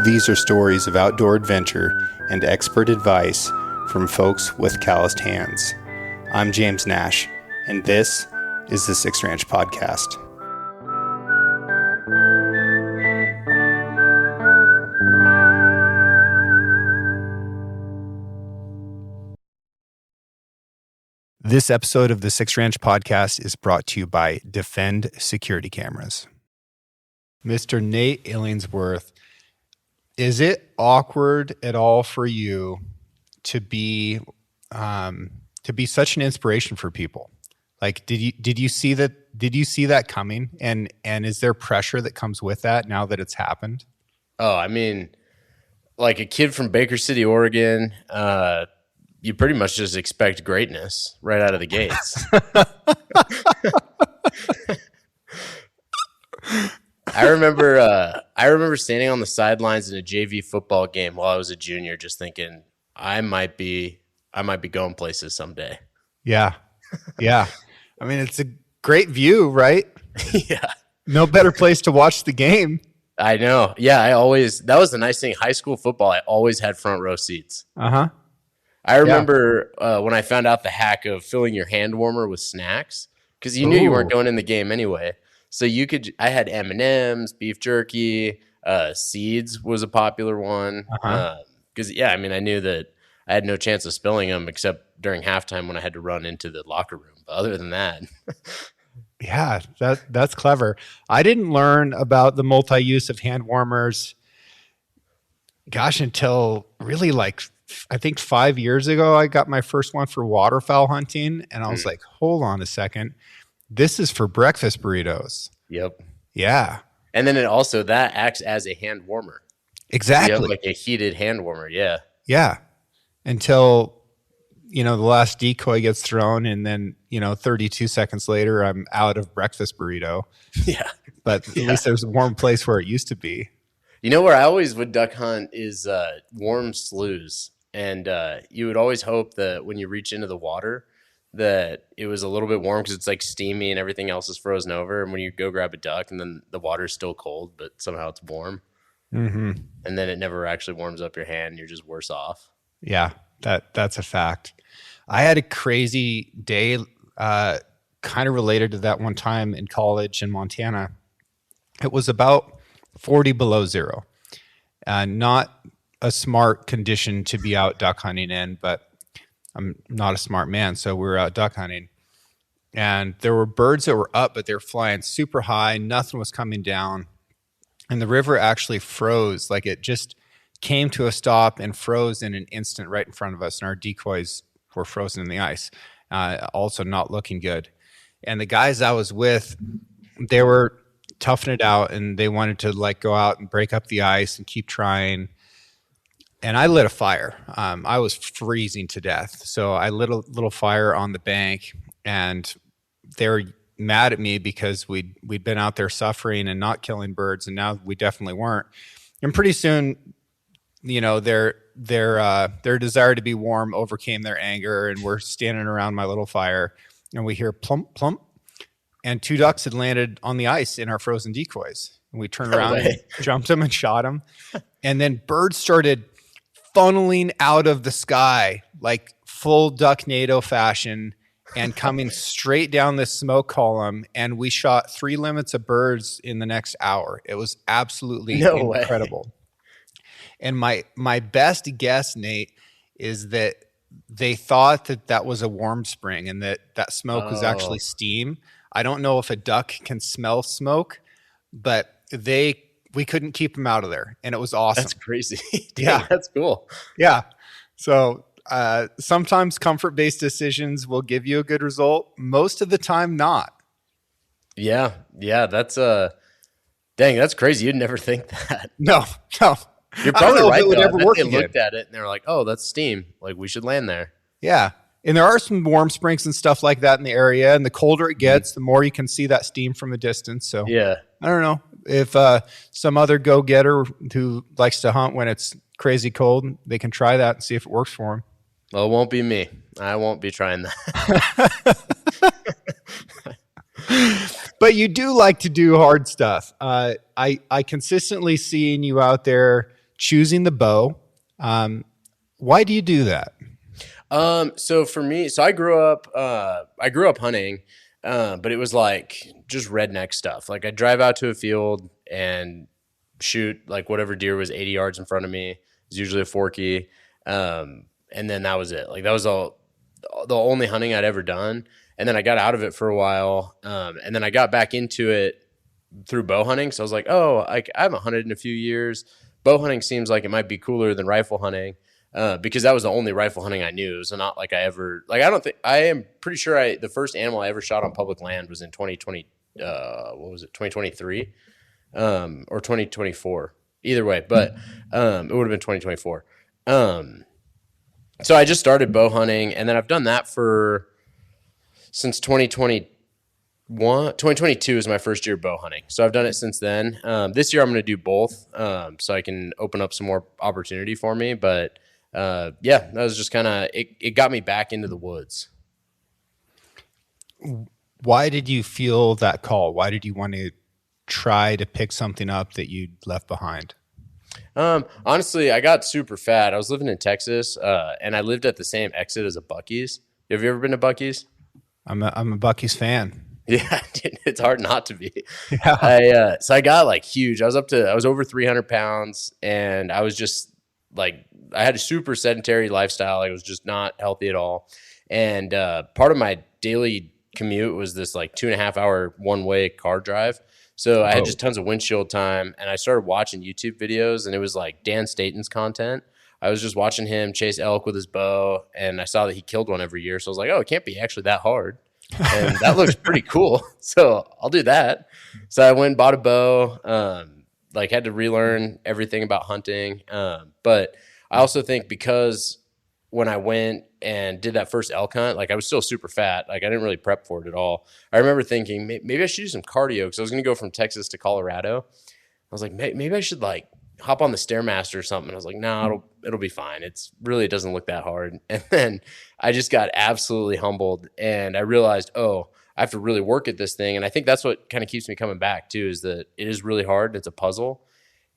These are stories of outdoor adventure and expert advice from folks with calloused hands. I'm James Nash, and this is the Six Ranch Podcast. This episode of the Six Ranch Podcast is brought to you by Defend Security Cameras. Mr. Nate Illingsworth, is it awkward at all for you to be such an inspiration for people? Like, did you see that? Did you see that coming? And is there pressure that comes with that now that it's happened? Oh, I mean, like a kid from Baker City, Oregon, you pretty much just expect greatness right out of the gates. I remember standing on the sidelines in a JV football game while I was a junior, just thinking I might be going places someday. Yeah. Yeah. I mean, it's a great view, right? Yeah. No better place to watch the game. I know. Yeah. That was the nice thing. High school football, I always had front row seats. Uh-huh. I remember when I found out the hack of filling your hand warmer with snacks, because you knew you weren't going in the game anyway. So I had M&Ms, beef jerky, seeds was a popular one. Because, I mean, I knew that I had no chance of spilling them except during halftime when I had to run into the locker room. But other than that. Yeah, that's clever. I didn't learn about the multi-use of hand warmers, until really I think 5 years ago. I got my first one for waterfowl hunting, and I was like, hold on a second. This is for breakfast burritos. Yep. Yeah. And then that acts as a hand warmer. Exactly. Like a heated hand warmer. Yeah. Yeah. Until, the last decoy gets thrown, and then, 32 seconds later, I'm out of breakfast burrito. Yeah. But at least there's a warm place where it used to be. Where I always would duck hunt is warm sloughs. And you would always hope that when you reach into the water that it was a little bit warm because it's like steamy and everything else is frozen over. And when you go grab a duck and then the water's still cold, but somehow it's warm. Mm-hmm. And then it never actually warms up your hand. You're just worse off. Yeah, that's a fact. I had a crazy day kind of related to that one time in college in Montana. It was about 40 below zero. Not a smart condition to be out duck hunting in, but I'm not a smart man, so we were out duck hunting. And there were birds that were up, but they were flying super high. Nothing was coming down. And the river actually froze. Like, it just came to a stop and froze in an instant right in front of us. And our decoys were frozen in the ice. Also not looking good. And the guys I was with, they were toughing it out, and they wanted to go out and break up the ice and keep trying. And I lit a fire. I was freezing to death. So I lit a little fire on the bank, and they were mad at me because we'd been out there suffering and not killing birds, and now we definitely weren't. And pretty soon, their desire to be warm overcame their anger, and we're standing around my little fire, and we hear plump, plump, and 2 ducks had landed on the ice in our frozen decoys. And we turned around and jumped them and shot them. And then birds started funneling out of the sky like full ducknado fashion and coming straight down this smoke column. And we shot 3 limits of birds in the next hour. It was absolutely incredible. And my best guess, Nate, is that they thought that was a warm spring and that smoke was actually steam. I don't know if a duck can smell smoke, but we couldn't keep them out of there, and it was awesome. That's crazy. Dang, yeah, that's cool. Yeah. So sometimes comfort-based decisions will give you a good result. Most of the time, not. Yeah. That's dang, that's crazy. You'd never think that. No. You're probably right. It would ever work they again. Looked at it and they were like, "Oh, that's steam. Like, we should land there." Yeah. And there are some warm springs and stuff like that in the area. And the colder it gets, the more you can see that steam from a distance. So yeah, I don't know if some other go-getter who likes to hunt when it's crazy cold, they can try that and see if it works for them. Well, it won't be me. I won't be trying that. But you do like to do hard stuff. I consistently seeing you out there choosing the bow. Why do you do that? So for me, I grew up hunting, but it was like just redneck stuff. Like I'd drive out to a field and shoot like whatever deer was 80 yards in front of me. It was usually a forky. And then that was it. Like that was the only hunting I'd ever done. And then I got out of it for a while. And then I got back into it through bow hunting. So I was like, oh, I haven't hunted in a few years. Bow hunting seems like it might be cooler than rifle hunting. Because that was the only rifle hunting I knew. So not like I am pretty sure the first animal I ever shot on public land was in 2020. What was it? 2023, or 2024, either way, but, it would have been 2024. So I just started bow hunting, and then I've done that since 2022 is my first year bow hunting. So I've done it since then. This year I'm going to do both, so I can open up some more opportunity for me. But that was just kind of, it got me back into the woods. Why did you feel that call? Why did you want to try to pick something up that you'd left behind? Honestly, I got super fat. I was living in Texas, and I lived at the same exit as a Buckeyes. Have you ever been to Buckeyes? I'm a Buckeyes fan. Yeah, dude, it's hard not to be. Yeah. So I got like huge. I was over 300 pounds, and I was just like, I had a super sedentary lifestyle. I was just not healthy at all. And part of my daily commute was this like 2.5 hour one-way car drive. So I had just tons of windshield time, and I started watching YouTube videos, and it was like Dan Staton's content. I was just watching him chase elk with his bow, and I saw that he killed one every year. So I was like, oh, it can't be actually that hard. And that looks pretty cool. So I'll do that. So I went and bought a bow, had to relearn everything about hunting. But I also think because when I went and did that first elk hunt, like I was still super fat. Like I didn't really prep for it at all. I remember thinking maybe I should do some cardio because I was going to go from Texas to Colorado. I was like, maybe I should like hop on the Stairmaster or something. I was like, no, it'll be fine. It doesn't look that hard. And then I just got absolutely humbled, and I realized, oh, I have to really work at this thing. And I think that's what kind of keeps me coming back too, is that it is really hard. It's a puzzle.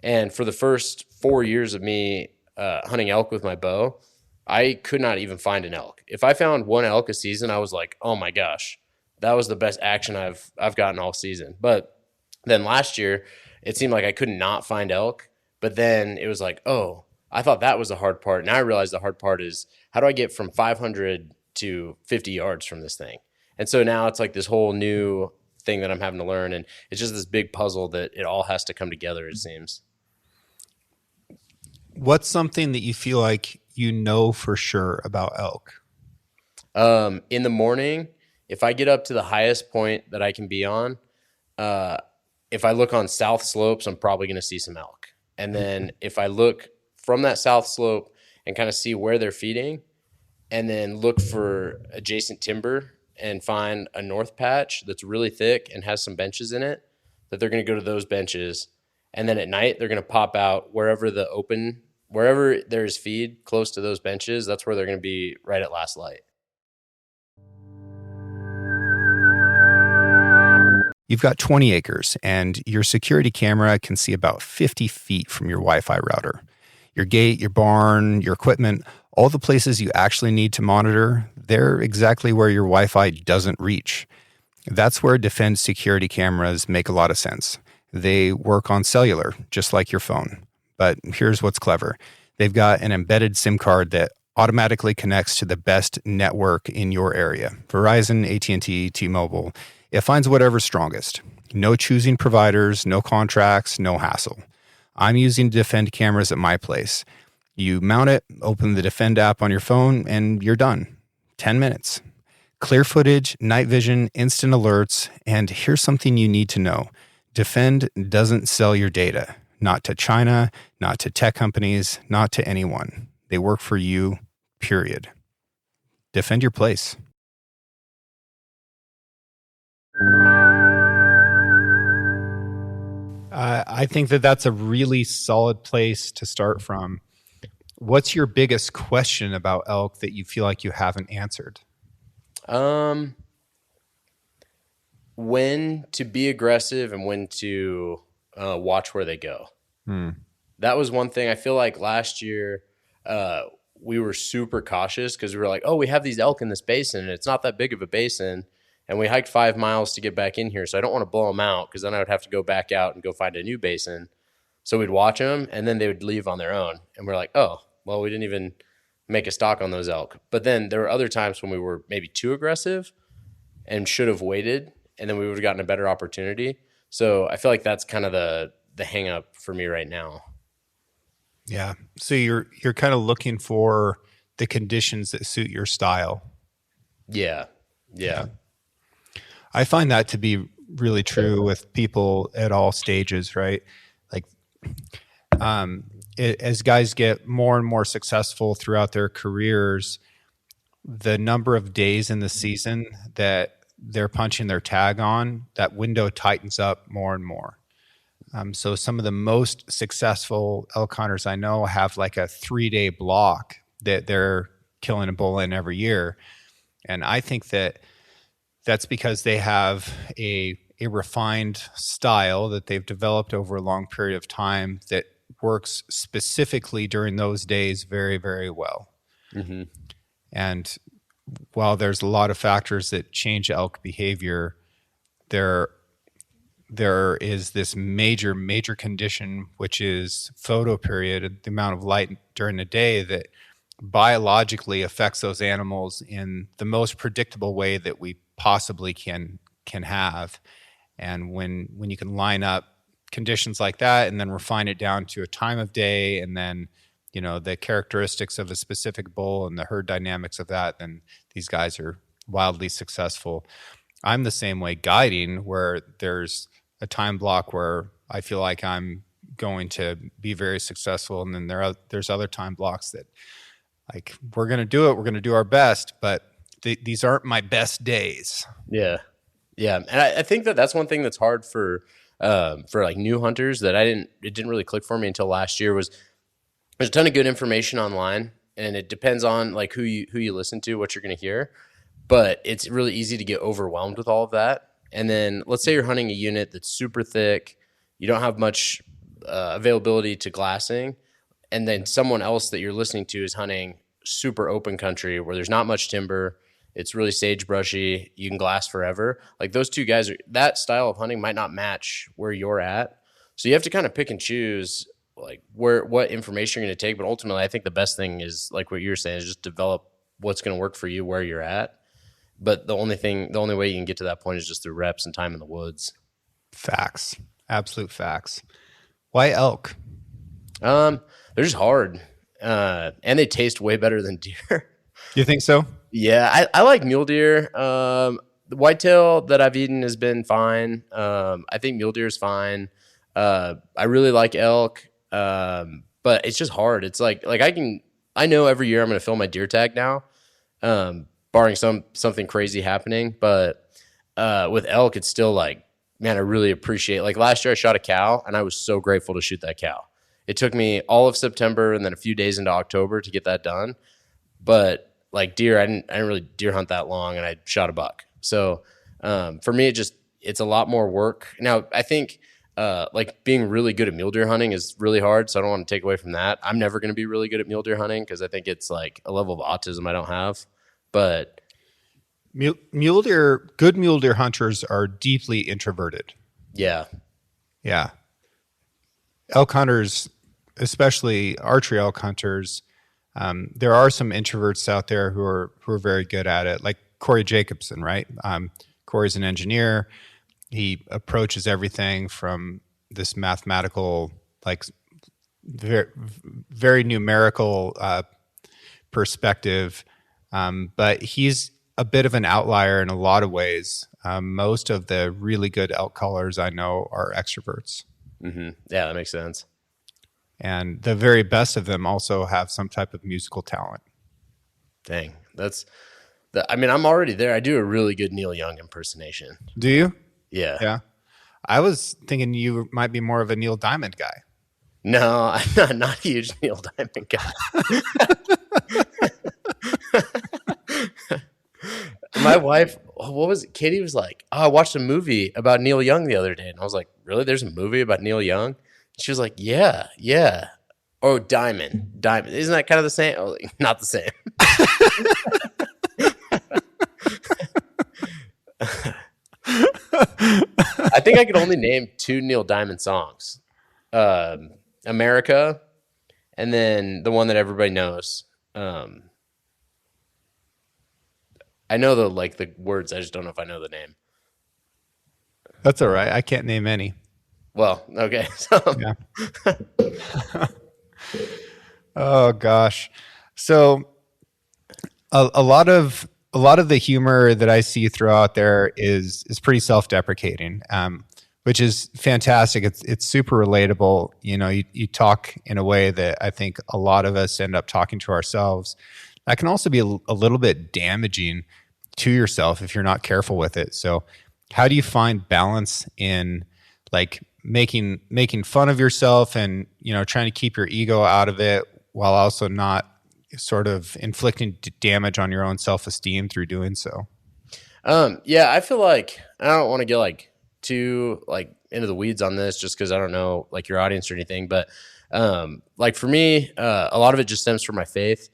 And for the first 4 years of me hunting elk with my bow, I could not even find an elk. If I found one elk a season, I was like, oh my gosh, that was the best action I've gotten all season. But then last year, it seemed like I could not find elk. But then it was like, oh, I thought that was the hard part. Now I realized the hard part is, how do I get from 500 to 50 yards from this thing? And so now it's like this whole new thing that I'm having to learn. And it's just this big puzzle that it all has to come together, it seems. What's something that you feel like you know for sure about elk? In the morning, if I get up to the highest point that I can be on, if I look on south slopes, I'm probably going to see some elk. And then if I look from that south slope and kind of see where they're feeding, and then look for adjacent timber and find a north patch that's really thick and has some benches in it, that they're going to go to those benches. And then at night, they're going to pop out wherever there's feed close to those benches. That's where they're going to be right at last light. You've got 20 acres, and your security camera can see about 50 feet from your Wi-Fi router. Your gate, your barn, your equipment, all the places you actually need to monitor, they're exactly where your Wi-Fi doesn't reach. That's where Defend security cameras make a lot of sense. They work on cellular, just like your phone. But here's what's clever. They've got an embedded SIM card that automatically connects to the best network in your area. Verizon, AT&T, T-Mobile. It finds whatever's strongest. No choosing providers, no contracts, no hassle. I'm using Defend cameras at my place. You mount it, open the Defend app on your phone, and you're done. 10 minutes. Clear footage, night vision, instant alerts, and here's something you need to know. Defend doesn't sell your data. Not to China, not to tech companies, not to anyone. They work for you, period. Defend your place. I think that that's a really solid place to start from. What's your biggest question about elk that you feel like you haven't answered? When to be aggressive and when to watch where they go. that was one thing. I feel like last year we were super cautious because we were like, oh, we have these elk in this basin, and it's not that big of a basin. And we hiked 5 miles to get back in here. So I don't want to blow them out because then I would have to go back out and go find a new basin. So we'd watch them, and then they would leave on their own. And we're like, oh, well, we didn't even make a stock on those elk. But then there were other times when we were maybe too aggressive and should have waited, and then we would have gotten a better opportunity. So I feel like that's kind of the hang up for me right now. Yeah. So you're kind of looking for the conditions that suit your style. Yeah. I find that to be really true with people at all stages, right? Like, as guys get more and more successful throughout their careers, the number of days in the season that they're punching their tag on, that window tightens up more and more. So some of the most successful elk hunters I know have like a 3-day block that they're killing a bull in every year. And I think that that's because they have a refined style that they've developed over a long period of time that works specifically during those days very, very well. Mm-hmm. And while there's a lot of factors that change elk behavior, there is this major condition, which is photo period, the amount of light during the day that biologically affects those animals in the most predictable way that we possibly can have. And when you can line up conditions like that and then refine it down to a time of day and then, you know, the characteristics of a specific bull and the herd dynamics of that, then these guys are wildly successful. I'm the same way guiding, where there's a time block where I feel like I'm going to be very successful. And then there's other time blocks that, like, we're going to do our best, but these aren't my best days. Yeah. And I think that's one thing that's hard for like new hunters that it didn't really click for me until last year. Was there's a ton of good information online, and it depends on like who you listen to, what you're going to hear, but it's really easy to get overwhelmed with all of that. And then let's say you're hunting a unit that's super thick, you don't have much availability to glassing, and then someone else that you're listening to is hunting super open country where there's not much timber, it's really sagebrushy, you can glass forever. Like, those two guys, that style of hunting might not match where you're at. So you have to kind of pick and choose like what information you're going to take. But ultimately, I think the best thing is, like what you're saying, is just develop what's going to work for you where you're at. But the only way you can get to that point is just through reps and time in the woods. Facts. Absolute facts. Why elk? They're just hard. And they taste way better than deer. You think so? Yeah, I like mule deer. The whitetail that I've eaten has been fine. I think mule deer is fine. I really like elk. But it's just hard. It's like I know every year I'm going to fill my deer tag now. Barring something crazy happening. But with elk, it's still like, man, I really appreciate, like last year I shot a cow and I was so grateful to shoot that cow. It took me all of September and then a few days into October to get that done. But like deer, I didn't really deer hunt that long, and I shot a buck. So for me, it's a lot more work. Now, I think like being really good at mule deer hunting is really hard, so I don't want to take away from that. I'm never going to be really good at mule deer hunting because I think it's like a level of autism I don't have. But good mule deer hunters are deeply introverted. Yeah. Elk hunters, especially archery elk hunters, there are some introverts out there who are very good at it, like Corey Jacobson, right? Corey's an engineer. He approaches everything from this mathematical, like very, very numerical perspective. But he's a bit of an outlier in a lot of ways. Most of the really good elk callers I know are extroverts. Mm-hmm. Yeah, that makes sense. And the very best of them also have some type of musical talent. Dang, I'm already there. I do a really good Neil Young impersonation. Do you? Yeah. I was thinking you might be more of a Neil Diamond guy. No, I'm not a huge Neil Diamond guy. My wife, what was it? Katie was like, "Oh, I watched a movie about Neil Young the other day," and I was like, "Really? There's a movie about Neil Young?" She was like, yeah, yeah. Oh, diamond. Isn't that kind of the same? I was like, not the same. I think I could only name 2 Neil Diamond songs. America, and then the one that everybody knows. I know the words, I just don't know if I know the name. That's all right. I can't name any. Well, okay. So Yeah. Oh gosh. So a lot of the humor that I see throughout there is pretty self-deprecating, which is fantastic. It's super relatable. You know, you talk in a way that I think a lot of us end up talking to ourselves. That can also be a little bit damaging to yourself if you're not careful with it. So, how do you find balance in like making fun of yourself and, you know, trying to keep your ego out of it while also not sort of inflicting damage on your own self-esteem through doing so? Yeah, I feel like I don't want to get like too like into the weeds on this just because I don't know like your audience or anything, but like for me, a lot of it just stems from my faith.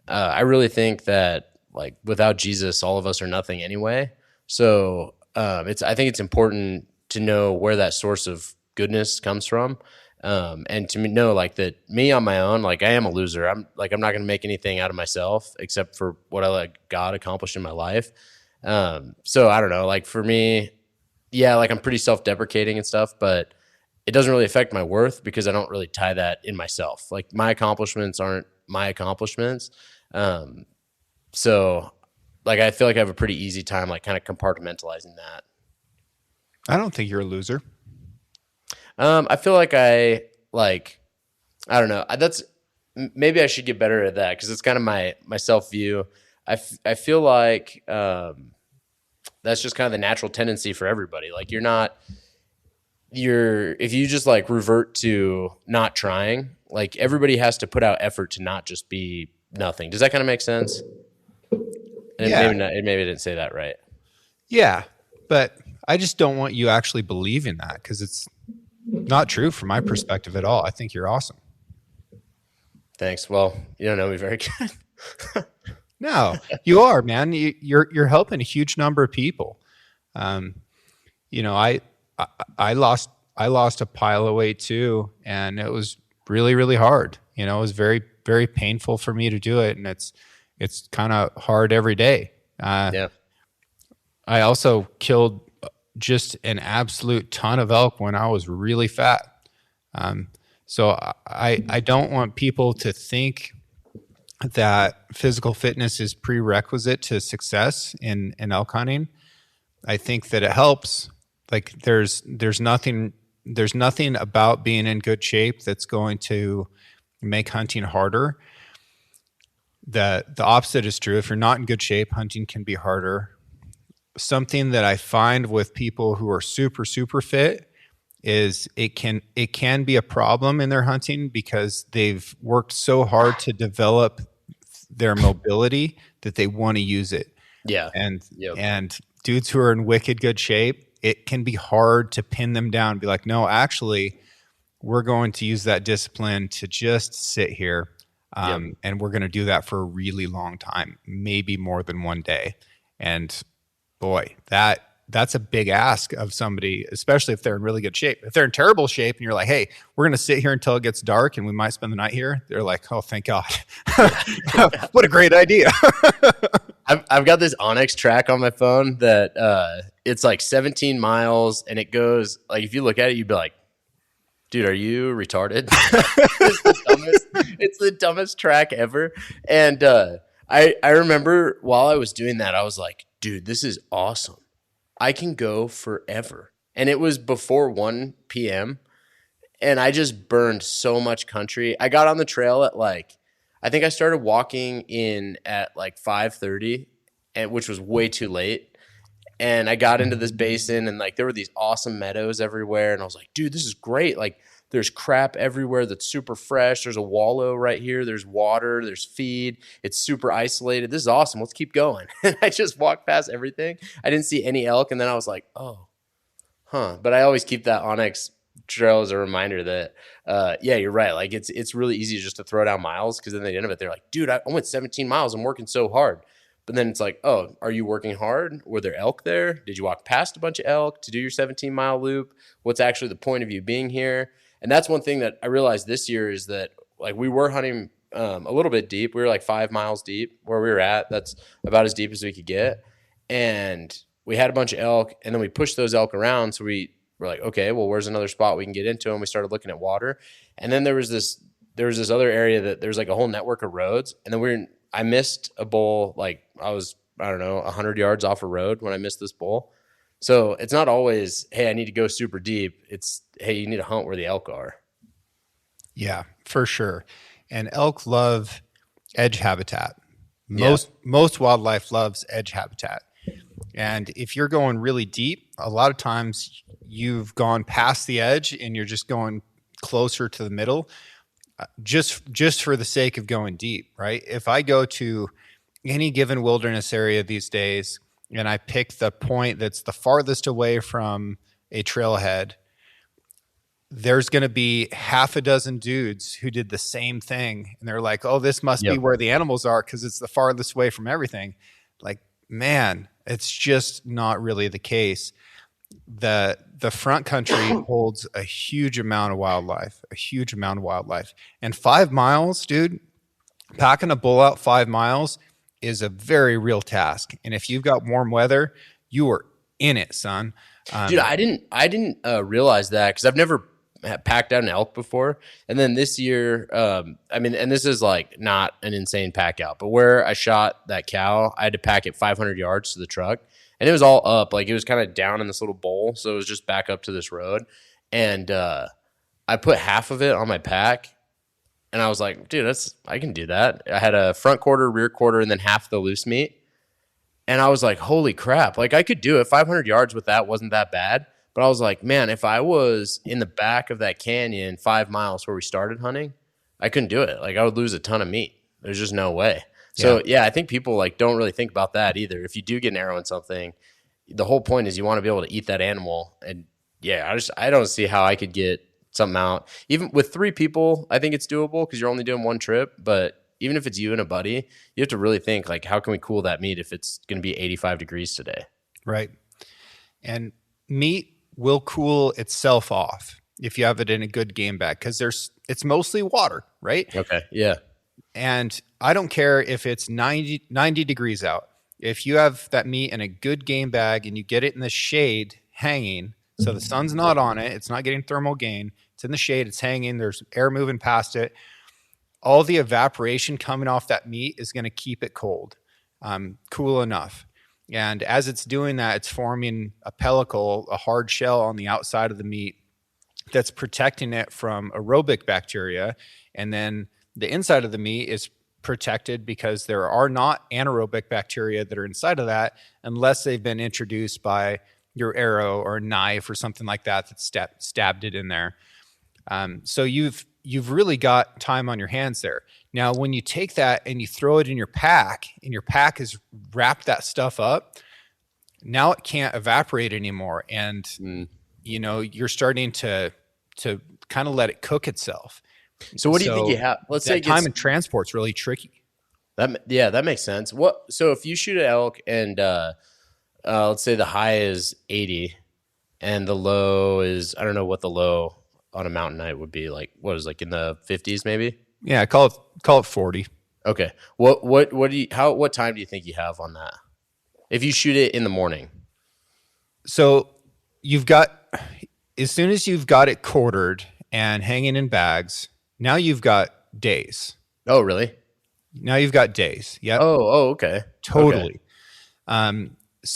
I really think that like without Jesus, all of us are nothing anyway. So I think it's important to know where that source of goodness comes from. And to know like that me on my own, like I am a loser. I'm not going to make anything out of myself except for what I let God accomplish in my life. So I don't know, like for me, yeah, like I'm pretty self-deprecating and stuff, but it doesn't really affect my worth because I don't really tie that in myself. Like my accomplishments aren't my accomplishments. So like I feel like I have a pretty easy time like kind of compartmentalizing that. I don't think you're a loser. I feel like I don't know. Maybe I should get better at that because it's kind of my self view. I feel like that's just kind of the natural tendency for everybody. Like if you just like revert to not trying, like everybody has to put out effort to not just be nothing. Does that kind of make sense? And Yeah. maybe I didn't say that right. Yeah, but I just don't want you actually believing that because it's not true from my perspective at all. I think you're awesome. Thanks. Well, you don't know me very good. No, you are, man. You're helping a huge number of people. You know, I lost a pile of weight too, and it was really, really hard. You know, it was very, very painful for me to do it, and it's kind of hard every day. Yeah. I also killed just an absolute ton of elk when I was really fat. So I don't want people to think that physical fitness is prerequisite to success in elk hunting. I think that it helps. Like there's nothing about being in good shape that's going to make hunting harder. The opposite is true. If you're not in good shape, hunting can be harder. Something that I find with people who are super, super fit is it can be a problem in their hunting because they've worked so hard to develop their mobility that they want to use it. Yeah. And dudes who are in wicked good shape, it can be hard to pin them down and be like, no, actually, we're going to use that discipline to just sit here. And we're going to do that for a really long time, maybe more than one day. And boy, that's a big ask of somebody, especially if they're in really good shape. If they're in terrible shape and you're like, hey, we're going to sit here until it gets dark and we might spend the night here. They're like, oh, thank God. What a great idea. I've got this Onyx track on my phone that it's like 17 miles and it goes like, if you look at it, you'd be like, dude, are you retarded? It's the dumbest track ever. And I remember while I was doing that, I was like, dude, this is awesome. I can go forever. And it was before 1 p.m. And I just burned so much country. I got on the trail at I think I started walking in at like 5:30, which was way too late. And I got into this basin and like there were these awesome meadows everywhere. And I was like, dude, this is great. Like there's crap everywhere that's super fresh. There's a wallow right here. There's water. There's feed. It's super isolated. This is awesome. Let's keep going. And I just walked past everything. I didn't see any elk. And then I was like, oh, huh. But I always keep that Onyx trail is a reminder that, yeah, you're right. Like it's really easy just to throw down miles because then at the end of it, they're like, dude, I went 17 miles. I'm working so hard. But then it's like, oh, are you working hard? Were there elk there? Did you walk past a bunch of elk to do your 17-mile loop? What's actually the point of you being here? And that's one thing that I realized this year is that like we were hunting a little bit deep. We were like 5 miles deep where we were at. That's about as deep as we could get. And we had a bunch of elk, and then we pushed those elk around. So we were like, okay, well, where's another spot we can get into? And we started looking at water. And then there was this other area that there's like a whole network of roads. And then I missed a bull. Like I don't know, 100 yards off a road when I missed this bull. So it's not always, hey, I need to go super deep. It's, hey, you need to hunt where the elk are. Yeah, for sure. And elk love edge habitat. Most wildlife loves edge habitat. And if you're going really deep, a lot of times you've gone past the edge and you're just going closer to the middle, just for the sake of going deep, right? If I go to any given wilderness area these days and I pick the point that's the farthest away from a trailhead, there's going to be half a dozen dudes who did the same thing. And they're like, oh, this must be where the animals are because it's the farthest away from everything. Like, man, it's just not really the case. The front country holds a huge amount of wildlife. And 5 miles, dude, packing a bull out 5 miles is a very real task. And if you've got warm weather, you are in it, son. Dude, I didn't realize that because I've never packed out an elk before. And then this year, and this is like not an insane pack out, but where I shot that cow, I had to pack it 500 yards to the truck, and it was all up. Like it was kind of down in this little bowl. So it was just back up to this road. And I put half of it on my pack, and I was like, dude, I can do that. I had a front quarter, rear quarter, and then half the loose meat. And I was like, holy crap. Like I could do it. 500 yards with that wasn't that bad. But I was like, man, if I was in the back of that canyon 5 miles where we started hunting, I couldn't do it. Like I would lose a ton of meat. There's just no way. So yeah, I think people like don't really think about that either. If you do get an arrow in something, the whole point is you want to be able to eat that animal. And yeah, I don't see how I could get something out. Even with 3 people, I think it's doable because you're only doing one trip. But even if it's you and a buddy, you have to really think like, how can we cool that meat if it's going to be 85 degrees today? Right. And meat will cool itself off if you have it in a good game bag because it's mostly water, right? Okay. Yeah. And I don't care if it's 90 degrees out. If you have that meat in a good game bag and you get it in the shade hanging, so the sun's not on it, it's not getting thermal gain, it's in the shade, it's hanging, there's air moving past it, all the evaporation coming off that meat is going to keep it cold, cool enough. And as it's doing that, it's forming a pellicle, a hard shell on the outside of the meat that's protecting it from aerobic bacteria. And then the inside of the meat is protected because there are not anaerobic bacteria that are inside of that unless they've been introduced by your arrow or knife or something like that that stabbed it in there. So you've really got time on your hands there. Now, when you take that and you throw it in your pack, and your pack has wrapped that stuff up, now it can't evaporate anymore. And, you're starting to kind of let it cook itself. So what do you think you have? Let's say time and transport's really tricky. That makes sense. So if you shoot an elk and let's say the high is 80 and the low is, I don't know what the low on a mountain night would be like. What is like in the 50s maybe? Yeah, call it 40. Okay. What time do you think you have on that? If you shoot it in the morning. So you've got, as soon as you've got it quartered and hanging in bags, now you've got days. Oh, really? Now you've got days. Yep. Oh, okay. Totally. Okay.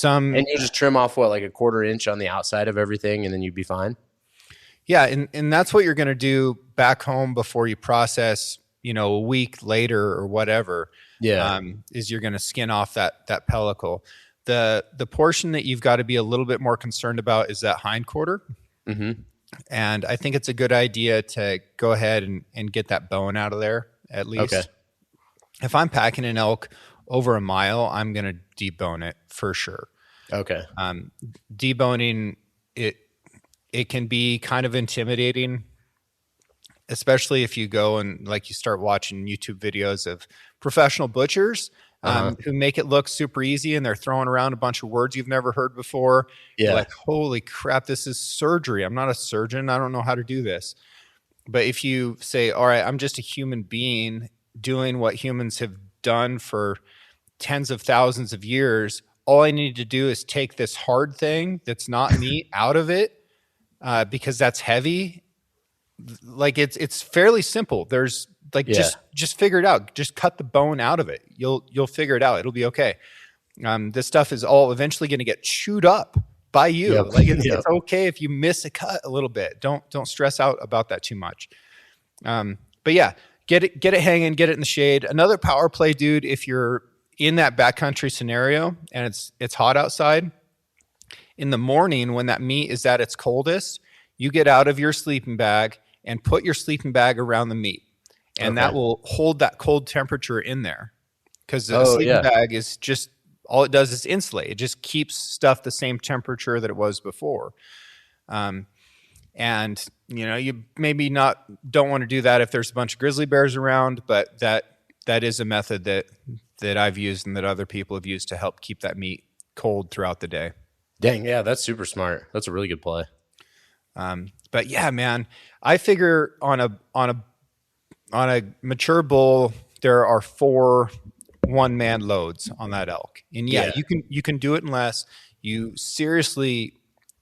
And you just trim off like a 1/4 inch on the outside of everything, and then you'd be fine. Yeah, and that's what you're going to do back home before you process, a week later or whatever. Yeah, is you're going to skin off that pellicle. The portion that you've got to be a little bit more concerned about is that hind quarter. Mm-hmm. And I think it's a good idea to go ahead and get that bone out of there at least. Okay. If I'm packing an elk over a mile, I'm going to debone it for sure. Okay. Deboning it it can be kind of intimidating, especially if you go and like you start watching YouTube videos of professional butchers who make it look super easy, and they're throwing around a bunch of words you've never heard before. You're Yeah. like, holy crap, this is surgery. I'm not a surgeon. I don't know how to do this. But if you say, all right, I'm just a human being doing what humans have done for tens of thousands of years, all I need to do is take this hard thing that's not meat out of it because that's heavy. Like it's fairly simple. There's like just figure it out. Just cut the bone out of it. You'll figure it out. It'll be okay. This stuff is all eventually going to get chewed up by you. Yep. Like it's okay if you miss a cut a little bit. Don't stress out about that too much. But yeah, get it hanging, get it in the shade. Another power play, dude, if you're in that backcountry scenario and it's hot outside, in the morning when that meat is at its coldest, you get out of your sleeping bag and put your sleeping bag around the meat. And that will hold that cold temperature in there. Because the sleeping bag is just, all it does is insulate. It just keeps stuff the same temperature that it was before. And you maybe don't want to do that if there's a bunch of grizzly bears around, but that is a method that I've used and that other people have used to help keep that meat cold throughout the day. Dang, yeah, that's super smart. That's a really good play. But yeah, man, I figure on a mature bull, there are 4 one-man loads on that elk. And you can do it unless you seriously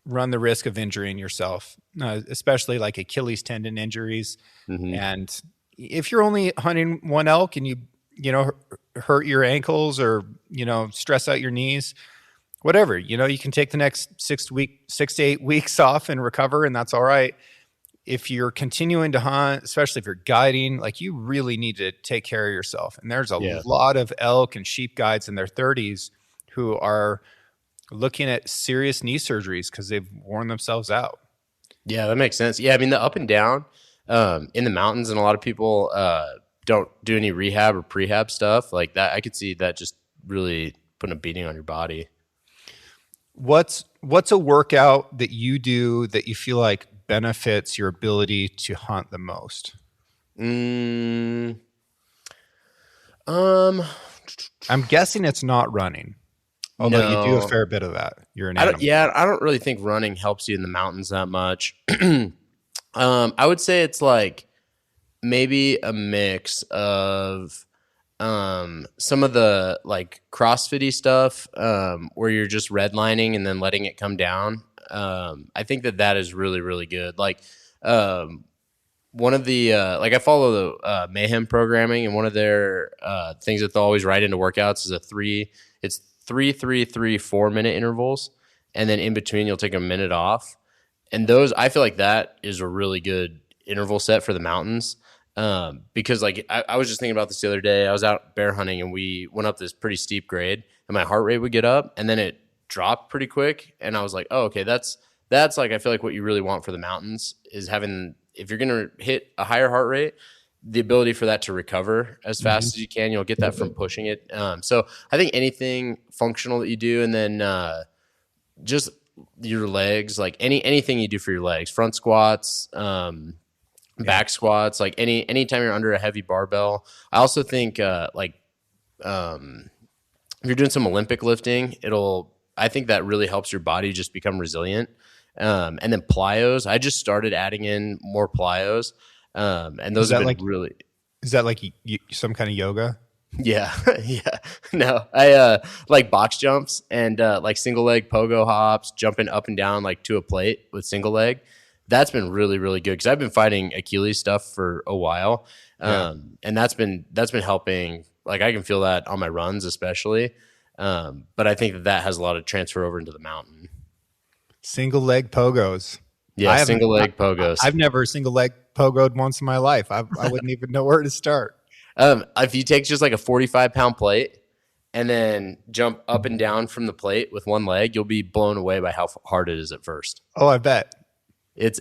run the risk of injuring yourself, especially like Achilles tendon injuries. Mm-hmm. And if you're only hunting one elk and you hurt your ankles or, stress out your knees, whatever, you can take the next 6 to 8 weeks off and recover, and that's all right. If you're continuing to hunt, especially if you're guiding, like you really need to take care of yourself. And there's a lot of elk and sheep guides in their 30s who are looking at serious knee surgeries because they've worn themselves out. Yeah, that makes sense. Yeah, I mean, the up and down in the mountains, and a lot of people don't do any rehab or prehab stuff like that. I could see that just really putting a beating on your body. What's a workout that you do that you feel like benefits your ability to hunt the most? I'm guessing it's not running. Although you do a fair bit of that. You're an animal. I don't really think running helps you in the mountains that much. I would say it's like maybe a mix of some of the like CrossFit-y stuff where you're just redlining and then letting it come down. I think that is really, really good. Like one of the like I follow the Mayhem programming, and one of their things that they'll always write into workouts is 3 4 minute intervals, and then in between you'll take a minute off. And those, I feel like that is a really good interval set for the mountains. Because like I was just thinking about this the other day. I was out bear hunting and we went up this pretty steep grade, and my heart rate would get up and then it dropped pretty quick. And I was like, oh, okay, that's like, I feel like what you really want for the mountains is having, if you're going to hit a higher heart rate, the ability for that to recover as fast as you can. You'll get that from pushing it. So I think anything functional that you do, and then just your legs, like anything you do for your legs, front squats, back squats, like anytime you're under a heavy barbell. I also think if you're doing some Olympic lifting, I think that really helps your body just become resilient. And then plyos, I just started adding in more plyos. And those have been really. Is that like some kind of yoga? Yeah. Yeah. No, I like box jumps and like single leg pogo hops, jumping up and down like to a plate with single leg. That's been really, really good because I've been fighting Achilles stuff for a while. And that's been helping. Like I can feel that on my runs, especially. But I think that has a lot of transfer over into the mountain. Single leg pogos. Yeah, single leg pogos. I've never single leg pogoed once in my life. I wouldn't even know where to start. If you take just like a 45-pound plate and then jump up and down from the plate with one leg, you'll be blown away by how hard it is at first. Oh, I bet.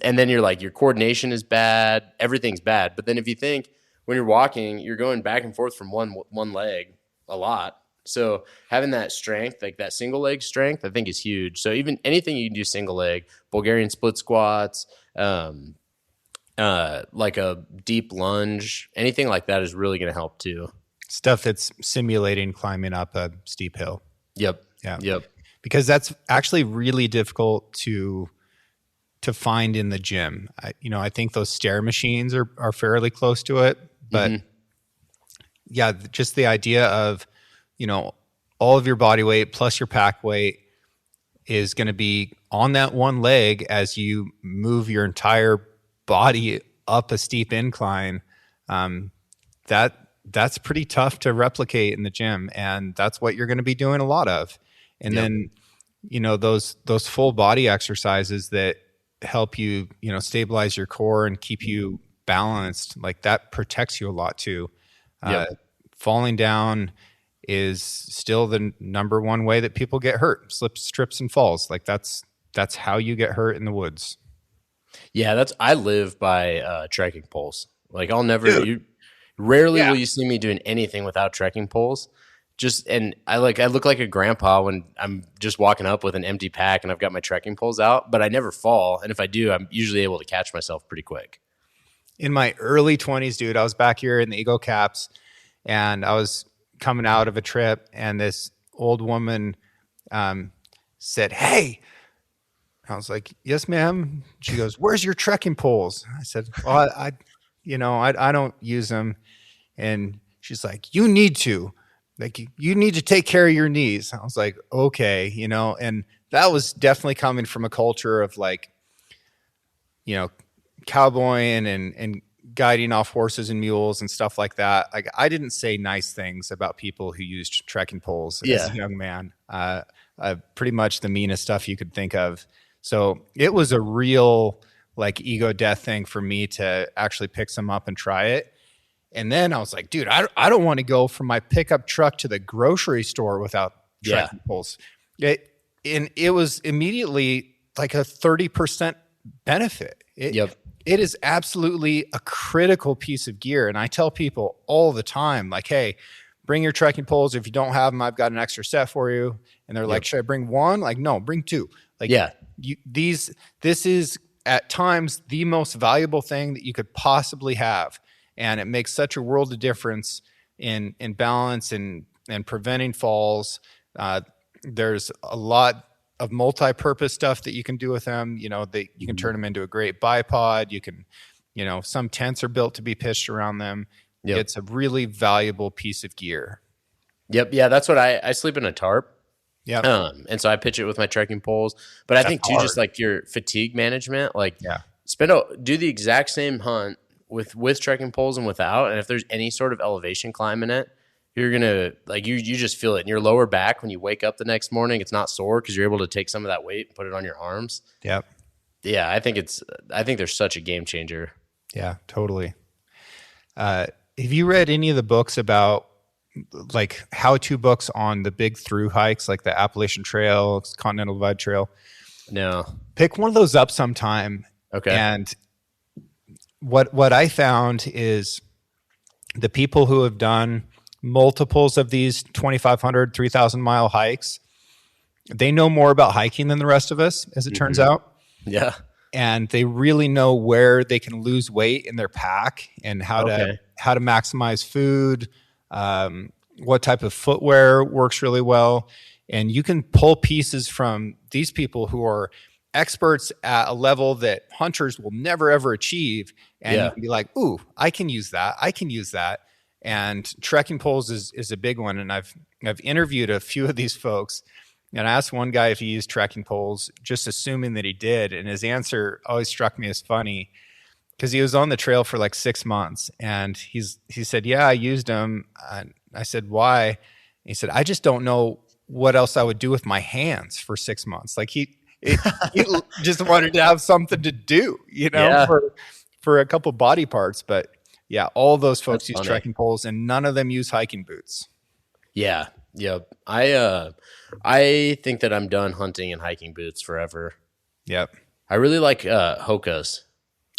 And then you're like, your coordination is bad. Everything's bad. But then if you think when you're walking, you're going back and forth from one leg a lot. So having that strength, like that single leg strength, I think is huge. So even anything you can do single leg, Bulgarian split squats, like a deep lunge, anything like that is really going to help too. Stuff that's simulating climbing up a steep hill. Yep. Yeah. Yep. Because that's actually really difficult to find in the gym. I think those stair machines are fairly close to it, but yeah, just the idea of, all of your body weight plus your pack weight is going to be on that one leg as you move your entire body up a steep incline. That's pretty tough to replicate in the gym, and that's what you're going to be doing a lot of. And then, those full body exercises that help you, stabilize your core and keep you balanced, like that protects you a lot too. Falling down is still the number one way that people get hurt: slips, trips, and falls. Like that's how you get hurt in the woods. Yeah, I live by trekking poles. Like rarely will you see me doing anything without trekking poles. And I look like a grandpa when I'm just walking up with an empty pack and I've got my trekking poles out, but I never fall. And if I do, I'm usually able to catch myself pretty quick. In my early 20s, dude, I was back here in the Eagle Caps and I was coming out of a trip, and this old woman said, "Hey." I was like, "Yes, ma'am." She goes, "Where's your trekking poles?" I said, "Well, I don't use them." And she's like, "You need to. Like, you need to take care of your knees." I was like, "Okay," and that was definitely coming from a culture of like, cowboying and guiding off horses and mules and stuff like that. Like, I didn't say nice things about people who used trekking poles as a young man. Pretty much the meanest stuff you could think of. So it was a real like ego death thing for me to actually pick some up and try it. And then I was like, dude, I don't want to go from my pickup truck to the grocery store without trekking poles. It was immediately like a 30% benefit. It is absolutely a critical piece of gear. And I tell people all the time, like, hey, bring your trekking poles. If you don't have them, I've got an extra set for you. And they're like, should I bring one? Like, no, bring two. Like, this is at times the most valuable thing that you could possibly have. And it makes such a world of difference in balance and preventing falls. There's a lot of multi-purpose stuff that you can do with them. You can turn them into a great bipod. You can, some tents are built to be pitched around them. It's a really valuable piece of gear. Yeah. That's what I sleep in a tarp. And so I pitch it with my trekking poles, but I think too, just like your fatigue management, like do the exact same hunt with trekking poles and without. And if there's any sort of elevation climb in it, you're going to like, you just feel it in your lower back. When you wake up the next morning, it's not sore because you're able to take some of that weight and put it on your arms. Yeah. I think they're such a game changer. Yeah, totally. Have you read any of the books about like how-to books on the big through hikes, like the Appalachian Trail, Continental Divide Trail? No. Pick one of those up sometime. Okay. And what I found is the people who have done multiples of these 2,500, 3,000 mile hikes, they know more about hiking than the rest of us, as it turns out. Yeah. And they really know where they can lose weight in their pack and how to maximize food, what type of footwear works really well. And you can pull pieces from these people who are experts at a level that hunters will never, ever achieve. And you can be like, ooh, I can use that. I can use that. And trekking poles is a big one. And I've interviewed a few of these folks, and I asked one guy if he used trekking poles, just assuming that he did. And his answer always struck me as funny because he was on the trail for like 6 months. And he said, yeah, I used them. I said, why? And he said, I just don't know what else I would do with my hands for 6 months. Like he just wanted to have something to do, for a couple body parts. But yeah, all those folks use trekking poles, and none of them use hiking boots. Yeah. Yep. I think that I'm done hunting in hiking boots forever. Yep. I really like Hoka's.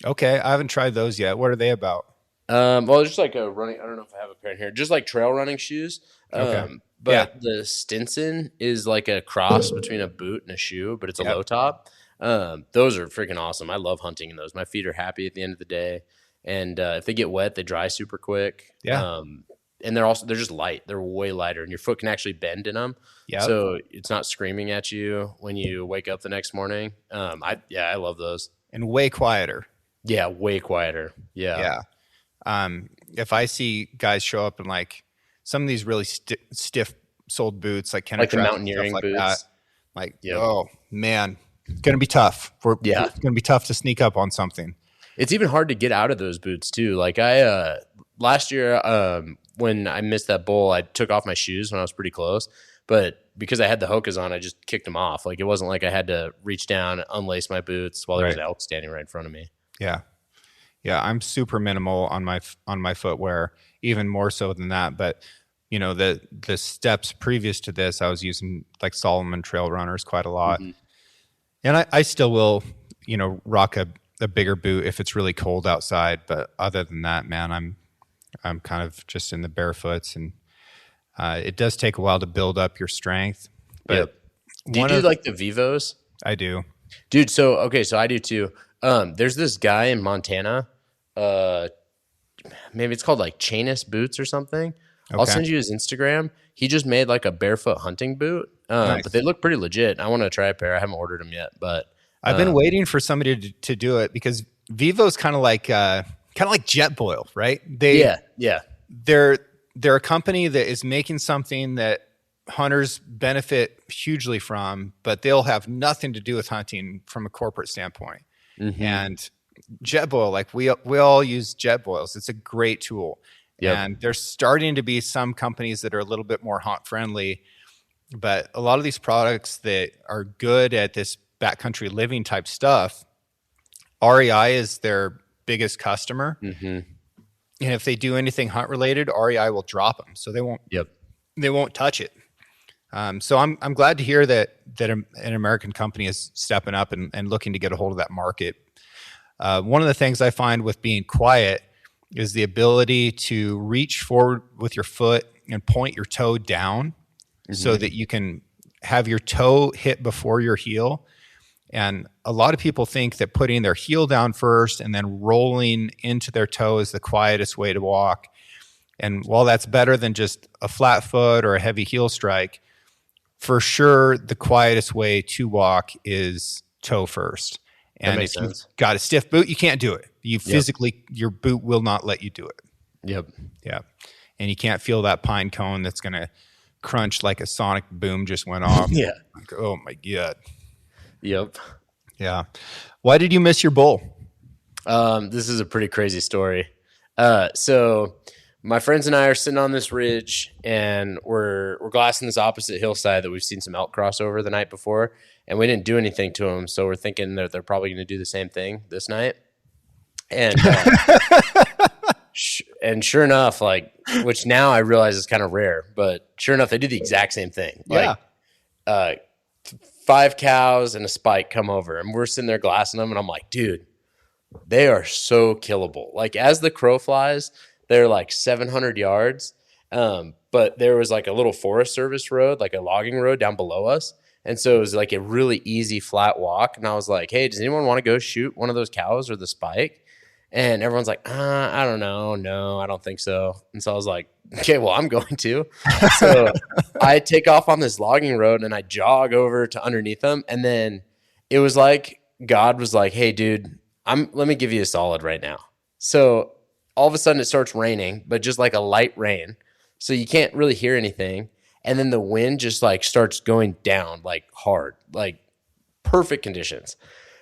Okay. I haven't tried those yet. What are they about? Well, just like a running, I don't know if I have a pair in here, just like trail running shoes. Okay. but the Stinson is like a cross between a boot and a shoe, but it's a low top. Those are freaking awesome. I love hunting in those. My feet are happy at the end of the day. And if they get wet, they dry super quick. And they're just light. They're way lighter, and your foot can actually bend in them. So it's not screaming at you when you wake up the next morning. I love those. And way quieter. Yeah, way quieter. Yeah. If I see guys show up in like some of these really stiff soled boots, like the mountaineering boots, that, like oh man, it's gonna be tough. It's gonna be tough to sneak up on something. It's even hard to get out of those boots too. Like I last year, when I missed that bowl, I took off my shoes when I was pretty close, but because I had the Hokas on, I just kicked them off. Like it wasn't like I had to reach down and unlace my boots while there was an elk standing right in front of me. Yeah, I'm super minimal on my footwear, even more so than that. But you know, the steps previous to this, I was using like Solomon trail runners quite a lot, and I still will, you know, rock a bigger boot if it's really cold outside. But other than that, man, I'm kind of just in the barefoots, and it does take a while to build up your strength. But do you do like the Vivos? I do, dude. So I do too. There's this guy in Montana. Maybe it's called like Chainus Boots or something. I'll send you his Instagram. He just made like a barefoot hunting boot, but they look pretty legit. I want to try a pair. I haven't ordered them yet, but I've been waiting for somebody to do it because Vivo's kind of like Jetboil, right? They're a company that is making something that hunters benefit hugely from, but they'll have nothing to do with hunting from a corporate standpoint. And Jetboil, like we all use Jetboils. It's a great tool. And there's starting to be some companies that are a little bit more hunt friendly, but a lot of these products that are good at this backcountry living type stuff, REI is their biggest customer. And if they do anything hunt related, REI will drop them. So they won't touch it. So I'm glad to hear that an American company is stepping up and looking to get a hold of that market. One of the things I find with being quiet is the ability to reach forward with your foot and point your toe down so that you can have your toe hit before your heel. And a lot of people think that putting their heel down first and then rolling into their toe is the quietest way to walk. And while that's better than just a flat foot or a heavy heel strike, for sure the quietest way to walk is toe first. And if you've got a stiff boot, you can't do it. You physically, your boot will not let you do it. Yeah. And you can't feel that pine cone that's going to crunch like a sonic boom just went off. Like, oh my God. Yeah. Why did you miss your bowl? This is a pretty crazy story. So my friends and I are sitting on this ridge, and we're glassing this opposite hillside that we've seen some elk cross over the night before, and we didn't do anything to them. So we're thinking that they're probably going to do the same thing this night. And and sure enough, like, which now I realize is kind of rare, but sure enough, they do the exact same thing. Like, 5 cows and a spike come over, and we're sitting there glassing them, and I'm like, dude, they are so killable. Like, as the crow flies, they're like 700 yards. But there was like a little Forest Service road, like a logging road down below us. And so it was like a really easy flat walk. And I was like, hey, does anyone want to go shoot one of those cows or the spike? And everyone's like, I don't know. No, I don't think so. And so I was like, okay, well, I'm going to. So I take off on this logging road and I jog over to underneath them. And then it was like God was like, hey, dude, let me give you a solid right now. So all of a sudden it starts raining, but just like a light rain. So you can't really hear anything. And then the wind just like starts going down like hard, like perfect conditions.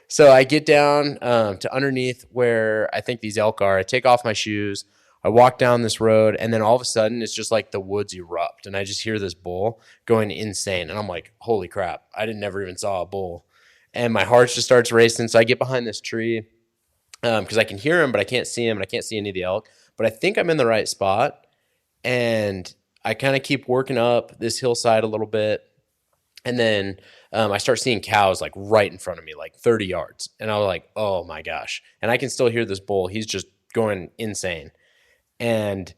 So I get down to underneath where I think these elk are. I take off my shoes. I walk down this road, and then all of a sudden it's just like the woods erupt, and I just hear this bull going insane. And I'm like, holy crap, I never even saw a bull. And my heart just starts racing. So I get behind this tree because I can hear him, but I can't see him, and I can't see any of the elk. But I think I'm in the right spot. And I kind of keep working up this hillside a little bit. And then I start seeing cows like right in front of me, like 30 yards. And I was like, oh my gosh. And I can still hear this bull. He's just going insane. And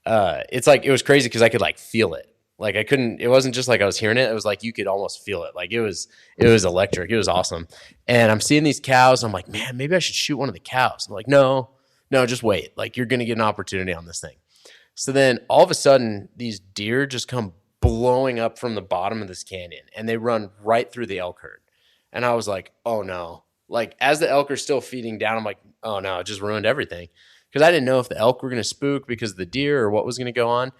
it's like, it was crazy because I could like feel it. Like I couldn't, it wasn't just like I was hearing it. It was like you could almost feel it. Like it was electric. It was awesome. And I'm seeing these cows. I'm like, man, maybe I should shoot one of the cows. I'm like, no, just wait. Like you're going to get an opportunity on this thing. So then all of a sudden, these deer just come blowing up from the bottom of this canyon and they run right through the elk herd. And I was like, oh no. Like as the elk are still feeding down, I'm like, oh no, it just ruined everything. Because I didn't know if the elk were going to spook because of the deer or what was going to go on.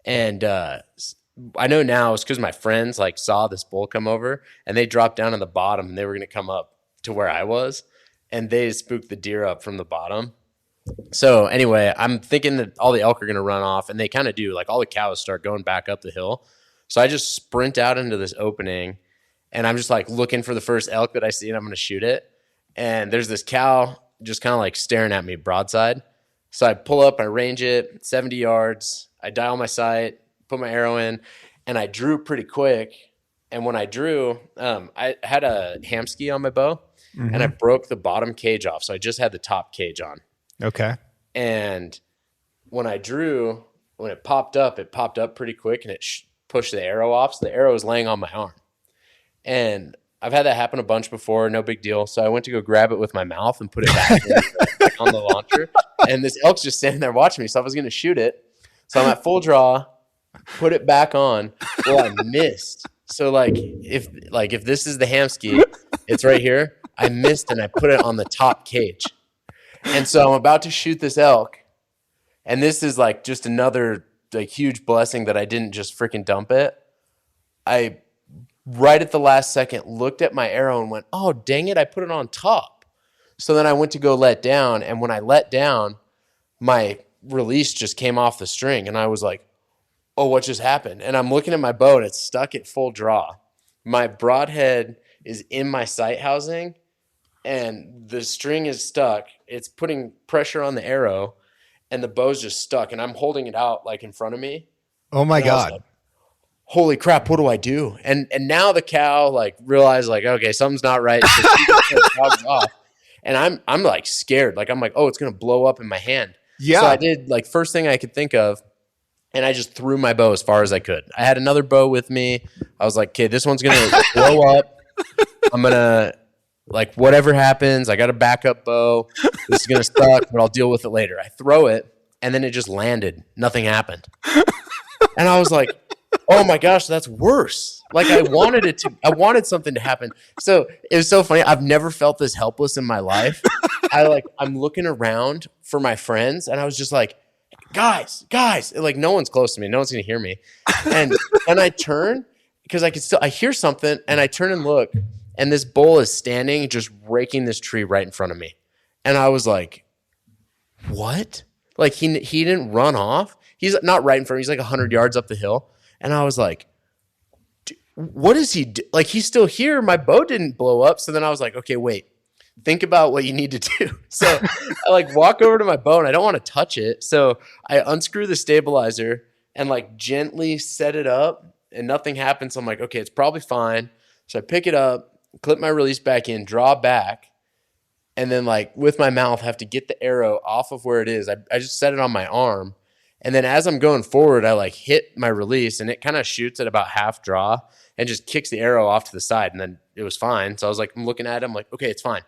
And I know now it's because my friends like saw this bull come over and they dropped down on the bottom and they were going to come up to where I was. And they spooked the deer up from the bottom. So anyway, I'm thinking that all the elk are going to run off, and they kind of do. Like all the cows start going back up the hill. So I just sprint out into this opening, and I'm just like looking for the first elk that I see, and I'm going to shoot it. And there's this cow just kind of like staring at me broadside. So I pull up, I range it 70 yards. I dial my sight, put my arrow in, and I drew pretty quick. And when I drew, I had a ham ski on my bow, and I broke the bottom cage off. So I just had the top cage on. Okay. And when I drew, when it popped up pretty quick and it pushed the arrow off. So the arrow was laying on my arm. And I've had that happen a bunch before. No big deal. So I went to go grab it with my mouth and put it back on the launcher. And this elk's just standing there watching me. So I was going to shoot it. So I'm at full draw, put it back on. Well, I missed. So if this is the ham ski, it's right here. I missed and I put it on the top cage. And so I'm about to shoot this elk, and this is like just another like huge blessing that I didn't just freaking dump it. I right at the last second looked at my arrow and went, "Oh, dang it, I put it on top." So then I went to go let down, and when I let down, my release just came off the string, and I was like, "Oh, what just happened?" And I'm looking at my bow, and it's stuck at full draw. My broadhead is in my sight housing, and the string is stuck. It's putting pressure on the arrow, and the bow's just stuck, and I'm holding it out like in front of me. Oh my God. Like, holy crap, what do I do? And now the cow like realized like, okay, something's not right. So she just dogs off. And I'm like scared. Like I'm like, oh, it's gonna blow up in my hand. Yeah. So I did like first thing I could think of, and I just threw my bow as far as I could. I had another bow with me. I was like, okay, this one's gonna blow up. I'm gonna like whatever happens, I got a backup bow. This is gonna suck, but I'll deal with it later. I throw it, and then it just landed. Nothing happened. And I was like, oh my gosh, that's worse. Like I wanted something to happen. So it was so funny. I've never felt this helpless in my life. I'm looking around for my friends, and I was just like, guys, like no one's close to me. No one's gonna hear me. And I turn because I hear something, and I turn and look. And this bull is standing, just raking this tree right in front of me. And I was like, what? Like, he didn't run off. He's not right in front of me. He's like 100 yards up the hill. And I was like, what is he do? Like, he's still here. My bow didn't blow up. So then I was like, okay, wait. Think about what you need to do. So I like walk over to my bow, and I don't want to touch it. So I unscrew the stabilizer and like gently set it up, and nothing happens. So I'm like, okay, it's probably fine. So I pick it up, clip my release back in, draw back, and then like with my mouth have to get the arrow off of where it is. I just set it on my arm. And then as I'm going forward, I like hit my release, and it kind of shoots at about half draw and just kicks the arrow off to the side. And then it was fine. So I was like, I'm looking at it. I'm like, okay, it's fine.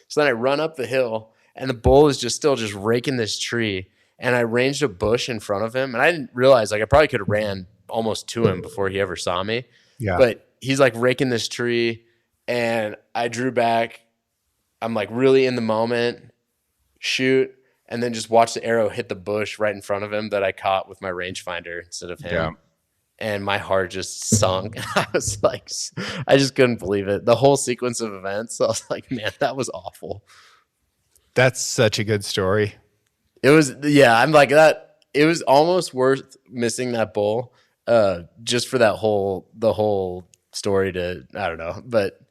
So then I run up the hill, and the bull is just still just raking this tree. And I ranged a bush in front of him, and I didn't realize like I probably could have ran almost to him before he ever saw me. Yeah. But he's like raking this tree. And I drew back. I'm like really in the moment, shoot, and then just watch the arrow hit the bush right in front of him that I caught with my rangefinder instead of him. Yeah. And my heart just sunk. I was like, I just couldn't believe it. The whole sequence of events. I was like, man, that was awful. That's such a good story. It was, yeah, I'm like that. It was almost worth missing that bull just for the whole story to, I don't know, but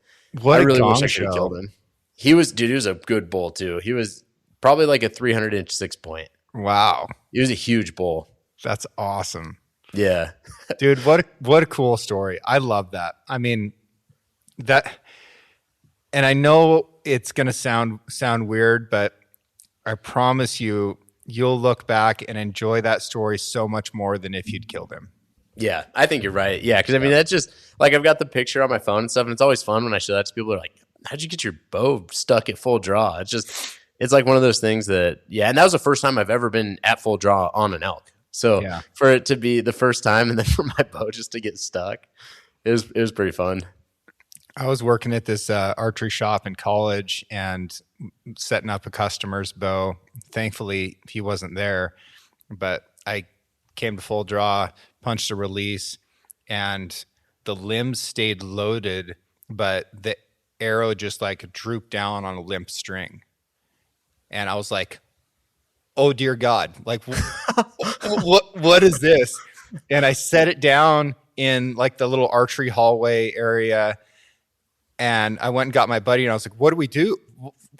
what I really wish I could have killed him. He was a good bull too. He was probably like a 300-inch 6-point. Wow. He was a huge bull. That's awesome. Yeah. Dude, what a cool story. I love that. I mean, that, and I know it's going to sound weird, but I promise you'll look back and enjoy that story so much more than if you'd killed him. Yeah, I think you're right. Yeah, because I mean, that's just like I've got the picture on my phone and stuff, and it's always fun when I show that to people. They're like, "How'd you get your bow stuck at full draw?" It's like one of those things that, yeah. And that was the first time I've ever been at full draw on an elk. So Yeah. for it to be the first time, and then for my bow just to get stuck, it was pretty fun. I was working at this archery shop in college and setting up a customer's bow. Thankfully, he wasn't there, but I came to full draw, punched a release, and the limbs stayed loaded, but the arrow just like drooped down on a limp string. And I was like, oh dear God, like what is this? And I set it down in like the little archery hallway area. And I went and got my buddy and I was like, what do we do?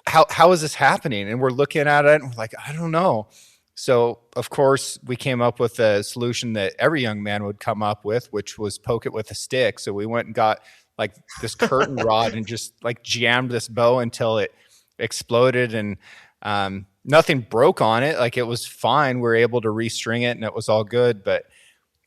How is this happening? And we're looking at it and we're like, I don't know. So of course we came up with a solution that every young man would come up with, which was poke it with a stick. So we went and got like this curtain rod and just like jammed this bow until it exploded, and nothing broke on it. Like, it was fine. We were able to restring it and it was all good. But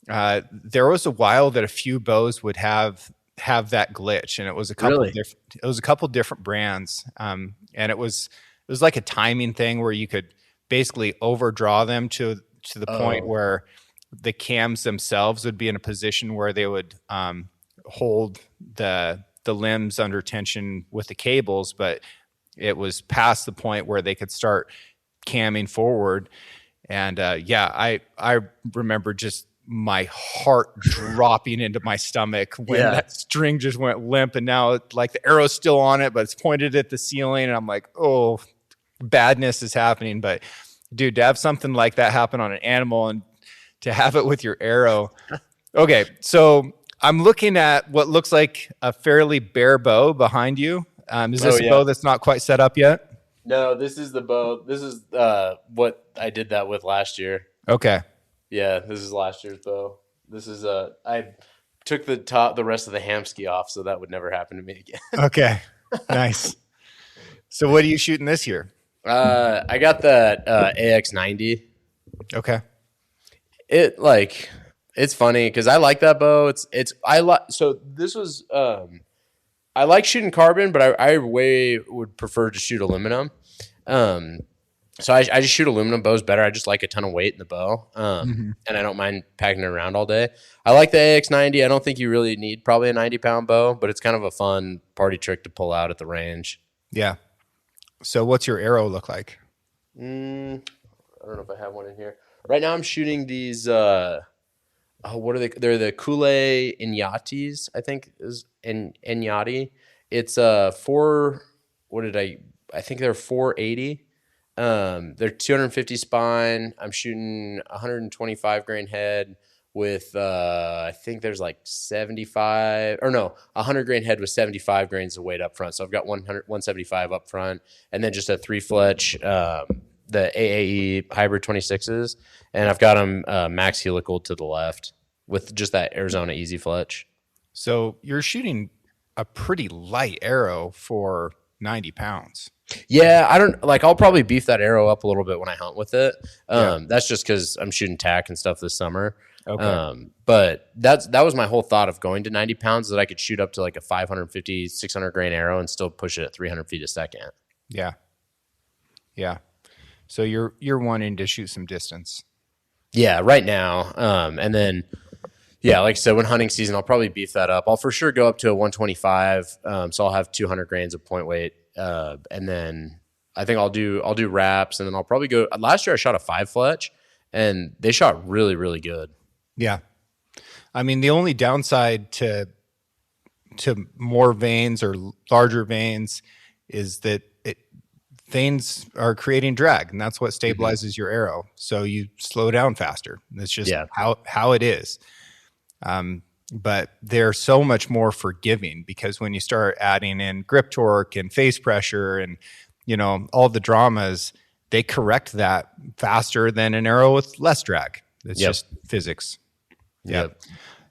there was a while that a few bows would have that glitch, and it was a couple Really? different, it was a couple different brands. And it was like a timing thing where you could basically overdraw them to the point where the cams themselves would be in a position where they would hold the limbs under tension with the cables, but it was past the point where they could start camming forward. And I remember just my heart dropping into my stomach when that string just went limp, and now like the arrow's still on it, but it's pointed at the ceiling, and I'm like, oh, badness is happening. But dude, to have something like that happen on an animal and to have it with your arrow. Okay, so I'm looking at what looks like a fairly bare bow behind you. Is this a bow that's not quite set up yet? No, this is the bow. This is what I did that with last year. Okay. Yeah, this is last year's bow. This is I took the rest of the hamski off, so that would never happen to me again. Okay, nice. So what are you shooting this year? I got that AX90. Okay. It's funny because I like that bow. So this was I like shooting carbon, but I way would prefer to shoot aluminum. So I just shoot aluminum bows better. I just like a ton of weight in the bow, and I don't mind packing it around all day. I like the AX90. I don't think you really need probably a 90-pound bow, but it's kind of a fun party trick to pull out at the range. Yeah. So what's your arrow look like? I don't know if I have one in here. Right now I'm shooting these, what are they? They're the Kool-Aid Inyatis, I think is Inyati. It's I think they're 480. They're 250 spine. I'm shooting 125 grain head with, I think there's like 100 grain head with 75 grains of weight up front. So I've got 175 up front, and then just a 3-fletch, the AAE hybrid 26s. And I've got them, max helical to the left with just that Arizona easy fletch. So you're shooting a pretty light arrow for 90 pounds. Yeah, I'll probably beef that arrow up a little bit when I hunt with it. That's just because I'm shooting tack and stuff this summer. Okay. But that was my whole thought of going to 90 pounds, that I could shoot up to like a 550, 600 grain arrow and still push it at 300 feet a second. Yeah. Yeah. So you're wanting to shoot some distance. Yeah, right now. And then, yeah, like I said, when hunting season, I'll probably beef that up. I'll for sure go up to a 125. So I'll have 200 grains of point weight. And then I think I'll do wraps, and then I'll probably go. Last year I shot a 5-fletch, and they shot really, really good. Yeah. I mean, the only downside to more veins or larger veins is that veins are creating drag, and that's what stabilizes your arrow. So you slow down faster. That's just how it is. But they're so much more forgiving, because when you start adding in grip torque and face pressure and, all the dramas, they correct that faster than an arrow with less drag. It's just physics. Yeah.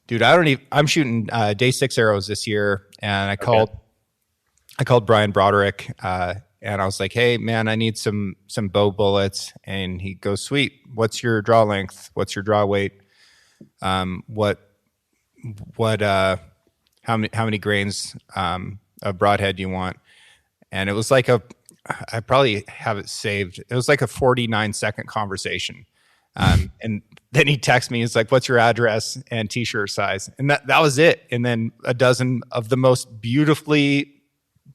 Dude, I'm shooting day 6 arrows this year, and I called Brian Broderick, and I was like, hey man, I need some bow bullets. And he goes, sweet. What's your draw length? What's your draw weight? what how many grains of broadhead do you want? And it was like I probably have it saved. It was like a 49-second conversation. And then he texts me. He's like, "What's your address and t-shirt size?" And that was it. And then a dozen of the most beautifully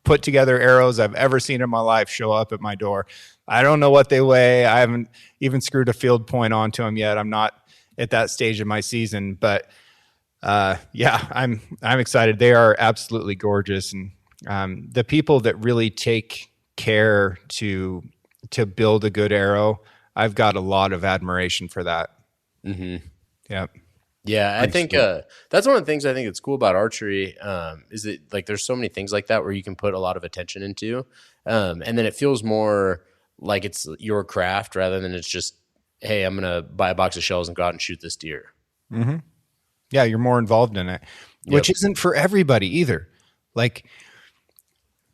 put together arrows I've ever seen in my life show up at my door. I don't know what they weigh. I haven't even screwed a field point onto them yet. I'm not at that stage of my season, but yeah, I'm excited. They are absolutely gorgeous, and the people that really take care to build a good arrow, I've got a lot of admiration for that. Mm-hmm. Yeah. Yeah, I think that's one of the things I think that's cool about archery is that like there's so many things like that where you can put a lot of attention into, and then it feels more like it's your craft rather than it's just, hey, I'm gonna buy a box of shells and go out and shoot this deer. Mm-hmm. Yeah, you're more involved in it, which isn't for everybody either. Like,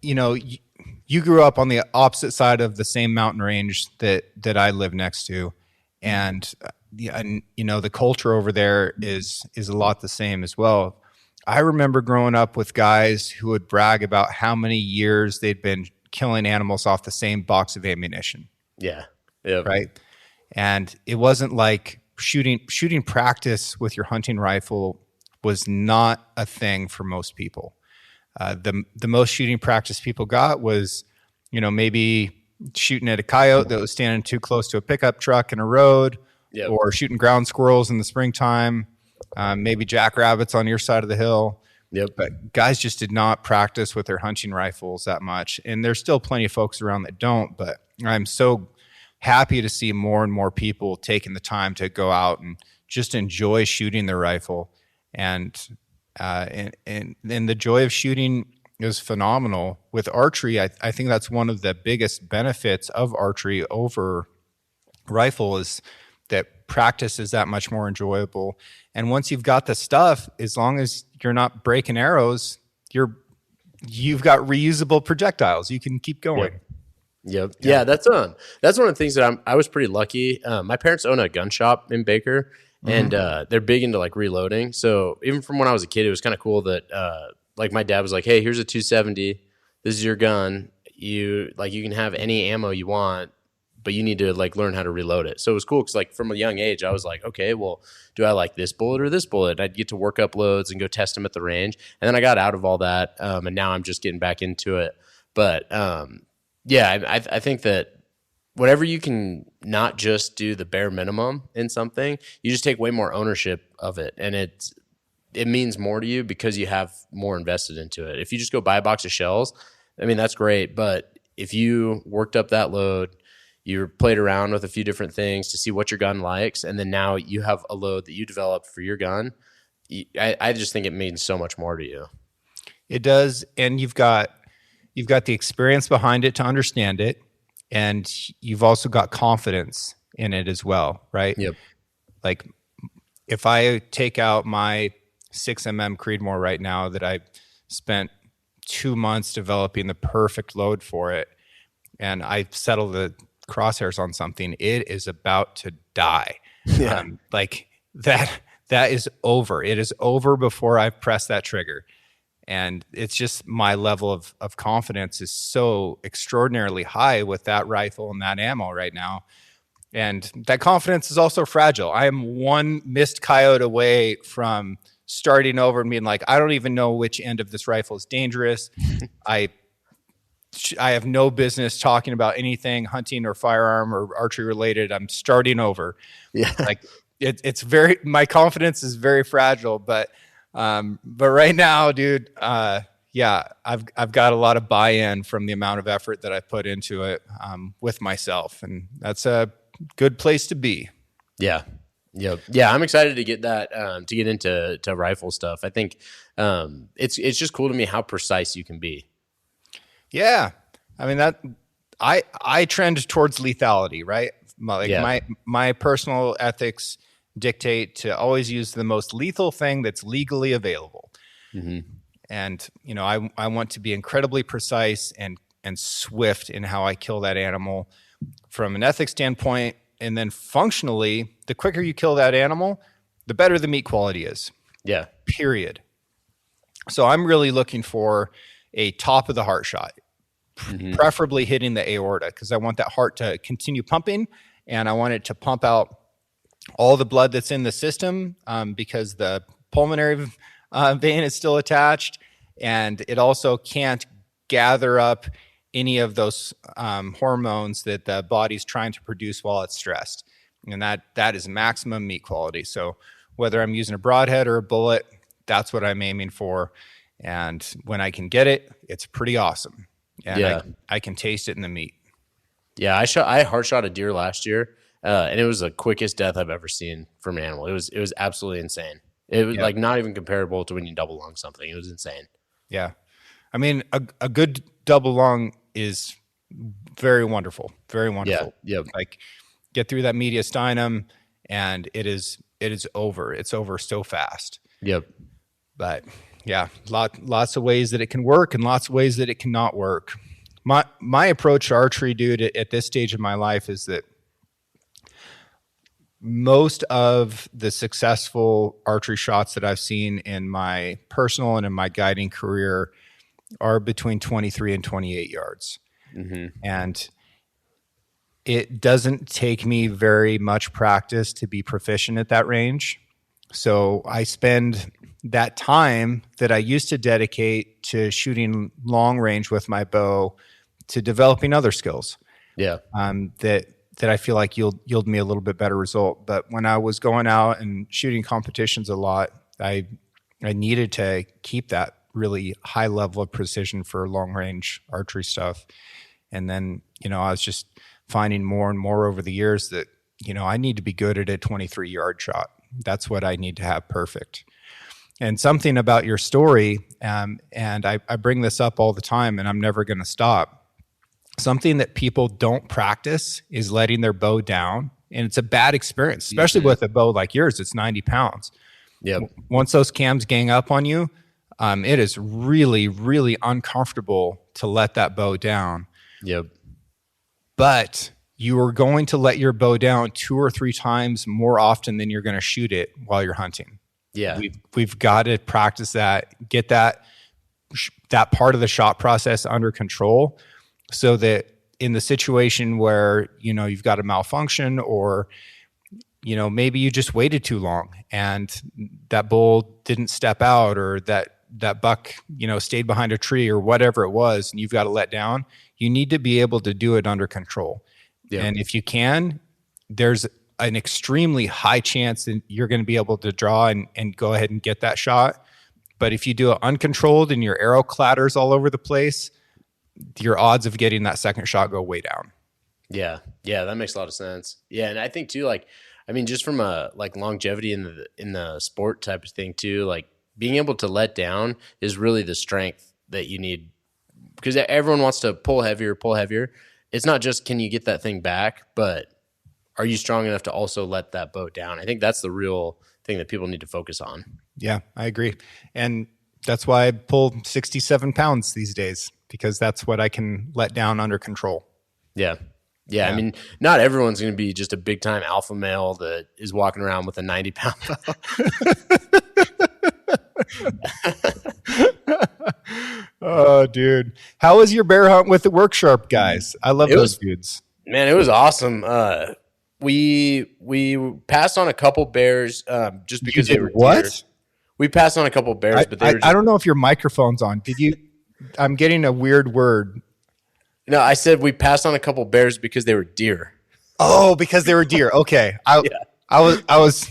you grew up on the opposite side of the same mountain range that I live next to, and the culture over there is a lot the same as well. I remember growing up with guys who would brag about how many years they'd been killing animals off the same box of ammunition. Yeah. Yeah. Right. And it wasn't like shooting practice with your hunting rifle was not a thing for most people. The most shooting practice people got was, maybe shooting at a coyote that was standing too close to a pickup truck in a road, or shooting ground squirrels in the springtime, maybe jackrabbits on your side of the hill. Yep. But guys just did not practice with their hunting rifles that much. And there's still plenty of folks around that don't, but I'm so happy to see more and more people taking the time to go out and just enjoy shooting their rifle. And the joy of shooting is phenomenal. With archery, I think that's one of the biggest benefits of archery over rifle is that practice is that much more enjoyable. And once you've got the stuff, as long as you're not breaking arrows, you've got reusable projectiles. You can keep going. Yep. Yeah, that's one of the things that I was pretty lucky. My parents own a gun shop in Baker, and they're big into like reloading. So even from when I was a kid, it was kind of cool that like my dad was like, "Hey, here's a 270. This is your gun. You can have any ammo you want, but you need to like learn how to reload it." So it was cool because like from a young age, I was like, okay, well, do I like this bullet or this bullet? And I'd get to work up loads and go test them at the range. And then I got out of all that, and now I'm just getting back into it. But yeah, I think that whenever you can not just do the bare minimum in something, you just take way more ownership of it, and it means more to you because you have more invested into it. If you just go buy a box of shells, I mean, that's great. But if you worked up that load, you played around with a few different things to see what your gun likes, and then now you have a load that you developed for your gun, I just think it means so much more to you. It does, and you've got the experience behind it to understand it, and you've also got confidence in it as well, right? Yep. Like if I take out my 6mm Creedmoor right now that I spent 2 months developing the perfect load for it, and I settle the crosshairs on something, it is about to die. Yeah. Like that is over. It is over before I've pressed that trigger. And it's just my level of confidence is so extraordinarily high with that rifle and that ammo right now. And that confidence is also fragile. I am one missed coyote away from starting over and being like, I don't even know which end of this rifle is dangerous. I have no business talking about anything hunting or firearm or archery related. I'm starting over. Yeah. Like it's my confidence is very fragile, but right now, dude, yeah, I've got a lot of buy-in from the amount of effort that I put into it, with myself, and that's a good place to be. Yeah. Yep. Yeah. I'm excited to get that, to get into rifle stuff. I think, it's just cool to me how precise you can be. Yeah. I mean that I trend towards lethality, right? My personal ethics dictate to always use the most lethal thing that's legally available. Mm-hmm. And, I want to be incredibly precise and swift in how I kill that animal from an ethics standpoint. And then functionally, the quicker you kill that animal, the better the meat quality is. Yeah. period. So I'm really looking for a top of the heart shot, preferably hitting the aorta, because I want that heart to continue pumping, and I want it to pump out all the blood that's in the system, because the pulmonary vein is still attached, and it also can't gather up any of those hormones that the body's trying to produce while it's stressed. And that is maximum meat quality. So whether I'm using a broadhead or a bullet, that's what I'm aiming for. And when I can get it, it's pretty awesome. And I can taste it in the meat. Yeah, I heart shot a deer last year, and it was the quickest death I've ever seen from an animal. It was absolutely insane. It was like not even comparable to when you double lung something. It was insane. Yeah. I mean, a good double lung is very wonderful. Very wonderful. Yeah. Like, get through that mediastinum and it is over. It's over so fast. Yep. But yeah, lots of ways that it can work and lots of ways that it cannot work. My approach to archery, dude, at this stage of my life is that most of the successful archery shots that I've seen in my personal and in my guiding career are between 23 and 28 yards. And it doesn't take me very much practice to be proficient at that range. So I spend that time that I used to dedicate to shooting long range with my bow to developing other skills. Yeah. That I feel like yield me a little bit better result. But when I was going out and shooting competitions a lot, I needed to keep that really high level of precision for long range archery stuff. And then, I was just finding more and more over the years that, I need to be good at a 23-yard shot. That's what I need to have perfect. And something about your story, and I bring this up all the time and I'm never going to stop. Something that people don't practice is letting their bow down. And it's a bad experience, especially with a bow like yours. It's 90 pounds. Yep. Once those cams gang up on you, it is really, really uncomfortable to let that bow down. Yep. But you are going to let your bow down 2 or 3 times more often than you're going to shoot it while you're hunting. Yeah. We've got to practice that, get that part of the shot process under control, so that in the situation where, you've got a malfunction, or, maybe you just waited too long and that bull didn't step out, or that buck, stayed behind a tree, or whatever it was, and you've got to let down, you need to be able to do it under control. Yeah. And if you can, there's an extremely high chance that you're going to be able to draw and go ahead and get that shot. But if you do it uncontrolled and your arrow clatters all over the place, your odds of getting that second shot go way down. Yeah. That makes a lot of sense. Yeah. And I think too, just from a longevity in the sport type of thing too, being able to let down is really the strength that you need, because everyone wants to pull heavier. It's not just, can you get that thing back, but are you strong enough to also let that boat down? I think that's the real thing that people need to focus on. Yeah, I agree. And that's why I pull 67 pounds these days, because that's what I can let down under control. Yeah. I mean, not everyone's going to be just a big time alpha male that is walking around with a 90-pound bow. Oh, dude. How was your bear hunt with the Work Sharp guys? I love those dudes. Man, it was awesome. We passed on a couple bears just because they were what? Deer. We passed on a couple bears, but they were I don't know if your microphone's on. Did you? I'm getting a weird word. No, I said we passed on a couple bears because they were deer. Oh, because they were deer. Okay. I was.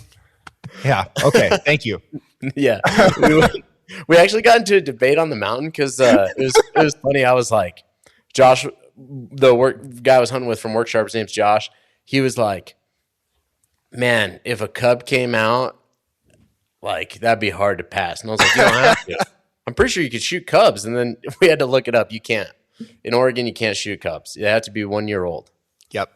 Yeah. Okay. Thank you. Yeah. We actually got into a debate on the mountain because it was funny. I was like, Josh, the guy I was hunting with from Work Sharp, his name's Josh. He was like, man, if a cub came out, that'd be hard to pass. And I was like, you don't have to. I'm pretty sure you could shoot cubs. And then we had to look it up. You can't. In Oregon, you can't shoot cubs. They have to be 1 year old. Yep.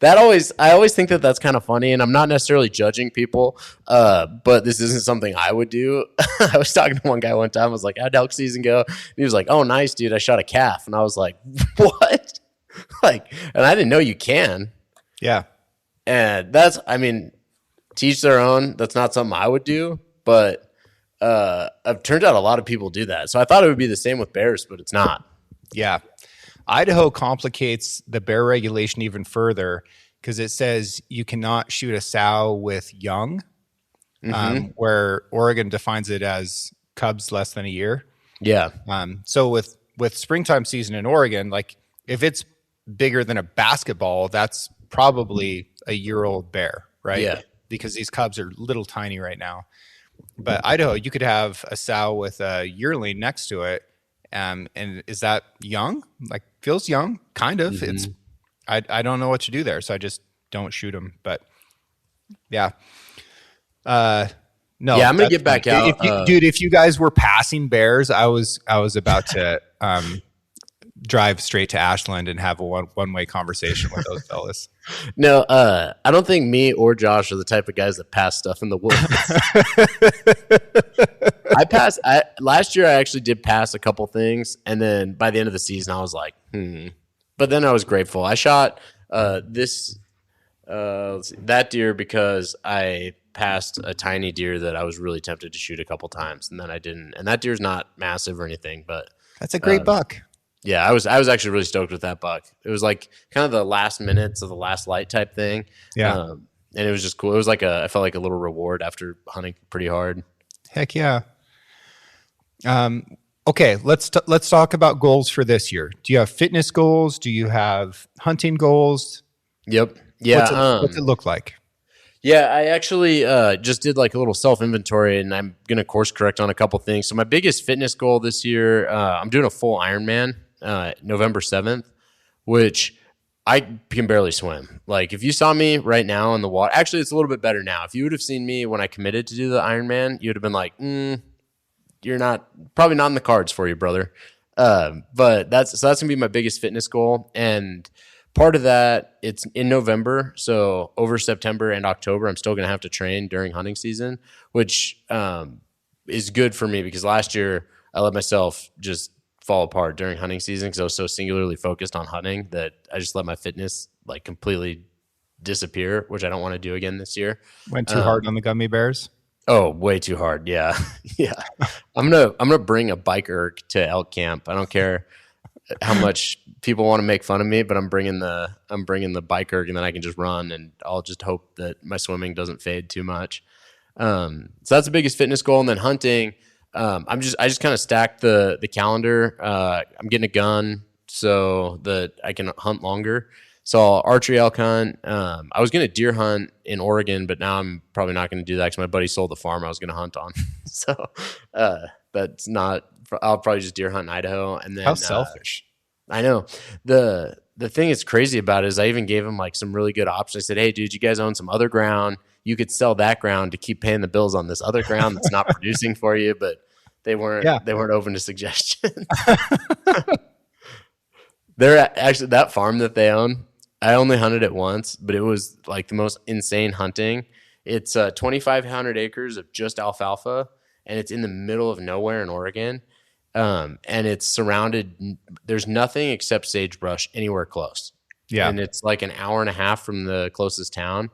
I always think that that's kind of funny, and I'm not necessarily judging people, but this isn't something I would do. I was talking to one guy one time. I was like, how'd elk season go? And he was like, oh, nice, dude. I shot a calf. And I was like, what? And I didn't know you can. Yeah. And teach their own. That's not something I would do, but It turns out a lot of people do that. So I thought it would be the same with bears, but it's not. Yeah. Idaho complicates the bear regulation even further because it says you cannot shoot a sow with young, where Oregon defines it as cubs less than a year. Yeah. So with springtime season in Oregon, like if it's bigger than a basketball, that's probably a year-old bear, right? Yeah. Because these cubs are little tiny right now. But Idaho, you could have a sow with a yearling next to it. And is that young? Like feels young, kind of. It's I don't know what to do there, so I just don't shoot them. But yeah, no. Yeah, I'm gonna get back out, If you guys were passing bears, I was about to drive straight to Ashland and have a one way conversation with those fellas. No, I don't think me or Josh are the type of guys that pass stuff in the woods. Last year I actually did pass a couple things, and then by the end of the season I was like, But then I was grateful. I shot that deer because I passed a tiny deer that I was really tempted to shoot a couple times, and then I didn't. And that deer's not massive or anything, but that's a great buck. Yeah, I was actually really stoked with that buck. It was like kind of the last minutes of the last light type thing. Yeah. And it was just cool. It was like I felt like a little reward after hunting pretty hard. Heck yeah. Okay, let's talk about goals for this year. Do you have fitness goals? Do you have hunting goals? Yep. Yeah. What's it look like? Yeah, I actually just did like a little self-inventory, and I'm going to course correct on a couple things. So my biggest fitness goal this year, I'm doing a full Ironman November 7th, which I can barely swim. Like if you saw me right now in the water, actually it's a little bit better now. If you would have seen me when I committed to do the Ironman, you would have been like, you're probably not in the cards for you, brother. But that's going to be my biggest fitness goal. And part of that, it's in November. So over September and October, I'm still going to have to train during hunting season, which is good for me because last year I let myself just fall apart during hunting season because I was so singularly focused on hunting that I just let my fitness like completely disappear, which I don't want to do again this year. Went too hard on the gummy bears? Oh, way too hard. Yeah. Yeah. I'm gonna bring a bike erg to elk camp. I don't care how much people want to make fun of me, but I'm bringing the bike erg, and then I can just run, and I'll just hope that my swimming doesn't fade too much. So that's the biggest fitness goal. And then hunting, I just kind of stacked the calendar. I'm getting a gun so that I can hunt longer. So I'll archery elk hunt. I was going to deer hunt in Oregon, but now I'm probably not going to do that because my buddy sold the farm I was going to hunt on. So that's not. I'll probably just deer hunt in Idaho. And then how selfish. I know. The thing that's crazy about it is I even gave him like some really good options. I said, hey, dude, you guys own some other ground. You could sell that ground to keep paying the bills on this other ground that's not producing for you, but they weren't open to suggestions. They're actually that farm that they own. I only hunted it once, but it was like the most insane hunting. It's 2,500 acres of just alfalfa, and it's in the middle of nowhere in Oregon. And it's surrounded. There's nothing except sagebrush anywhere close. Yeah. And it's like an hour and a half from the closest town.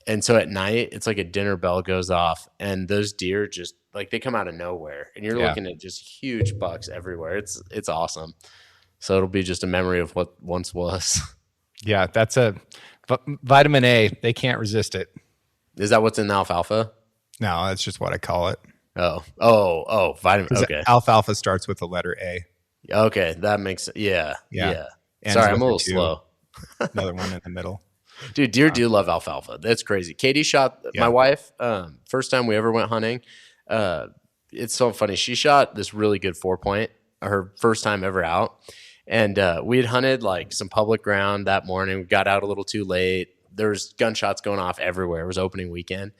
And so at night, it's like a dinner bell goes off, and those deer just like they come out of nowhere, and you're looking at just huge bucks everywhere. It's awesome. So it'll be just a memory of what once was. Yeah, that's a vitamin A. They can't resist it. Is that what's in the alfalfa? No, that's just what I call it. Oh, vitamin. Okay. Alfalfa starts with the letter A. Okay, that makes yeah. Sorry, I'm a little slow. Another one in the middle. Dude, deer do love alfalfa. That's crazy. Katie shot my wife. First time we ever went hunting. It's so funny. She shot this really good 4-point. Her first time ever out. And we had hunted like some public ground that morning. We got out a little too late. There's gunshots going off everywhere. It was opening weekend.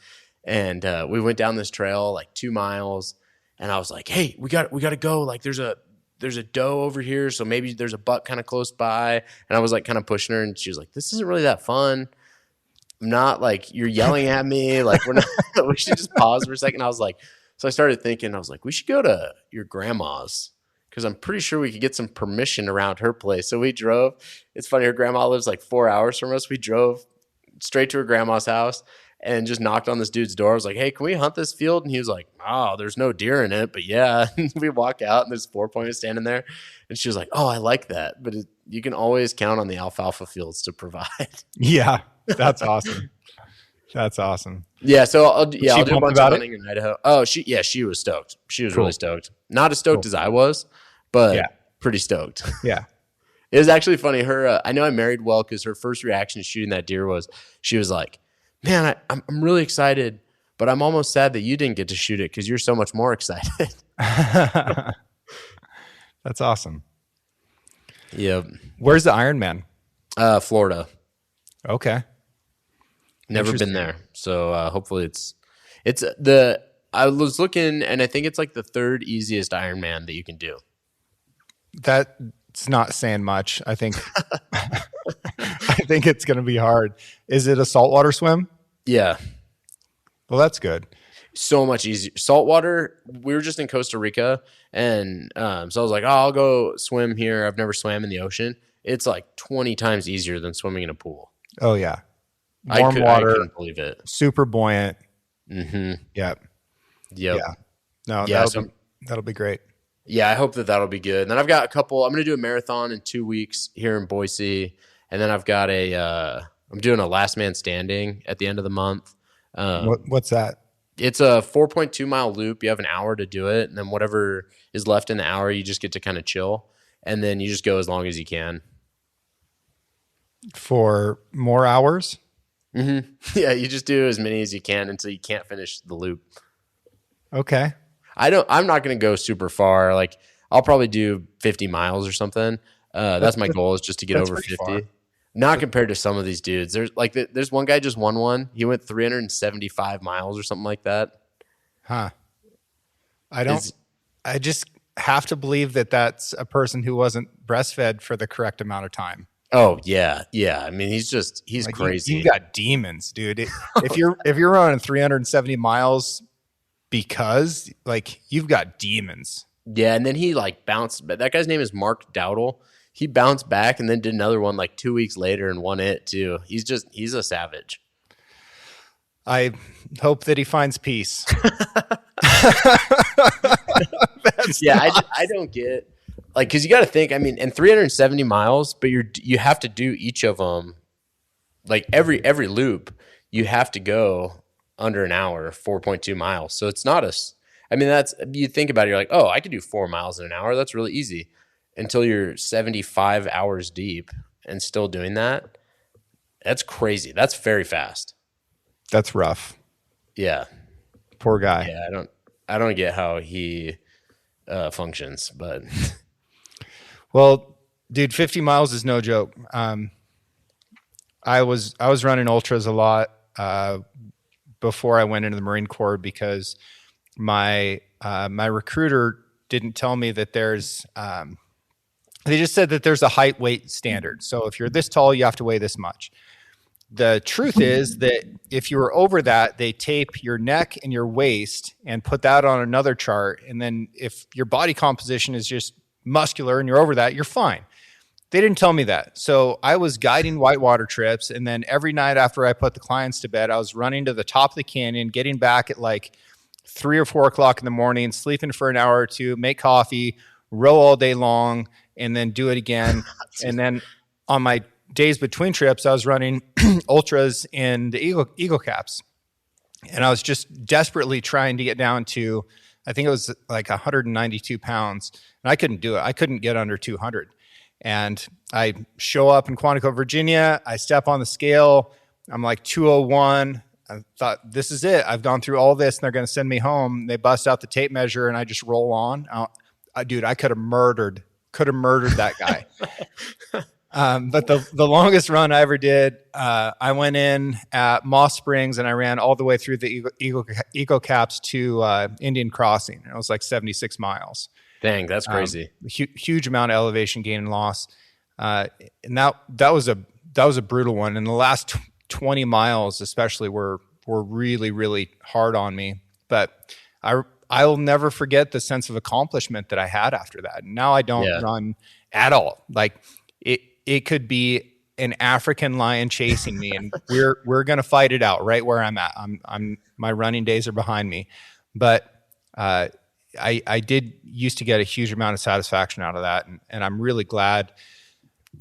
And we went down this trail like 2 miles. And I was like, hey, we got to go. Like there's a doe over here. So maybe there's a buck kind of close by. And I was like kind of pushing her. And she was like, this isn't really that fun. I'm not like, you're yelling at me. Like we're not, we should just pause for a second. I was like, so I started thinking, I was like, we should go to your grandma's, because I'm pretty sure we could get some permission around her place. So we drove. It's funny, her grandma lives like 4 hours from us. We drove straight to her grandma's house, and just knocked on this dude's door. I was like, hey, can we hunt this field? And he was like, oh, there's no deer in it, but yeah. We walk out and there's 4-pointers standing there. And she was like, oh, I like that. But you can always count on the alfalfa fields to provide. Yeah, that's awesome. That's awesome. Yeah, so I'll do a bunch of hunting it? in Idaho. Oh, she was stoked. She was Cool. really stoked. Not as stoked as I was, but pretty stoked. Yeah. It was actually funny. I know I married well because her first reaction to shooting that deer was, she was like, man, I'm really excited, but I'm almost sad that you didn't get to shoot it because you're so much more excited. That's awesome. Yep. Where's the Ironman? Florida. Okay. Never been there. So hopefully I was looking, and I think it's like the third easiest Ironman that you can do. That's not saying much. I think I think it's going to be hard. Is it a saltwater swim? Yeah. Well, that's good. So much easier. Saltwater, we were just in Costa Rica, and so I was like, oh, I'll go swim here. I've never swam in the ocean. It's like 20 times easier than swimming in a pool. Oh, yeah. Warm water. I couldn't believe it. Super buoyant. Mm-hmm. Yep. Yeah. No, that'll be great. Yeah, I hope that'll be good. And then I've got I'm going to do a marathon in 2 weeks here in Boise. And then I've got I'm doing a last man standing at the end of the month. What's that? It's a 4.2 mile loop. You have an hour to do it. And then whatever is left in the hour, you just get to kind of chill. And then you just go as long as you can. For more hours? Mm-hmm. Yeah, you just do as many as you can until you can't finish the loop. Okay. I'm not going to go super far. Like, I'll probably do 50 miles or something. That's my goal, is just to get over 50. Far. Not compared to some of these dudes. There's one guy just won one. He went 375 miles or something like that. Huh. I just have to believe that that's a person who wasn't breastfed for the correct amount of time. Oh yeah. Yeah. I mean, he's like, crazy. You got demons, dude. If you're running 370 miles because like you've got demons. Yeah. And then he like bounced, but that guy's name is Mark Dowdle. He bounced back and then did another one like 2 weeks later and won it too. He's a savage. I hope that he finds peace. Yeah. I don't get, like, because you got to think, I mean, and 370 miles, but you have to do each of them, like every loop, you have to go under an hour, 4.2 miles. So it's not I mean, you think about it, you're like, oh, I could do 4 miles in an hour. That's really easy until you're 75 hours deep and still doing that. That's crazy. That's very fast. That's rough. Yeah. Poor guy. Yeah. I don't get how he functions, but. Well, dude, 50 miles is no joke. I was running ultras a lot before I went into the Marine Corps because my recruiter didn't tell me that there's. They just said that there's a height weight standard. So if you're this tall, you have to weigh this much. The truth is that if you were over that, they tape your neck and your waist and put that on another chart. And then if your body composition is just muscular and you're over that, you're fine. They didn't tell me that. So I was guiding whitewater trips. And then every night after I put the clients to bed, I was running to the top of the canyon, getting back at like 3 or 4 o'clock in the morning, sleeping for an hour or two, make coffee, row all day long, and then do it again. And then on my days between trips, I was running ultras in the Eagle Caps. And I was just desperately trying to get down to, I think it was like 192 pounds. And I couldn't do it. I couldn't get under 200. And I show up in Quantico, Virginia. I step on the scale. I'm like 201. I thought, this is it. I've gone through all this and they're going to send me home. They bust out the tape measure and I just roll on. Dude, I could have murdered that guy. But the longest run I ever did, I went in at Moss Springs and I ran all the way through the Eagle Caps to Indian Crossing. It was like 76 miles. Dang, that's crazy. Huge amount of elevation gain and loss. And that was a brutal one. And the last 20 miles especially were really, really hard on me. But I'll never forget the sense of accomplishment that I had after that. Now I don't run at all. Like it could be an African lion chasing me, and we're gonna fight it out right where I'm at. I'm my running days are behind me, but I did used to get a huge amount of satisfaction out of that, and I'm really glad.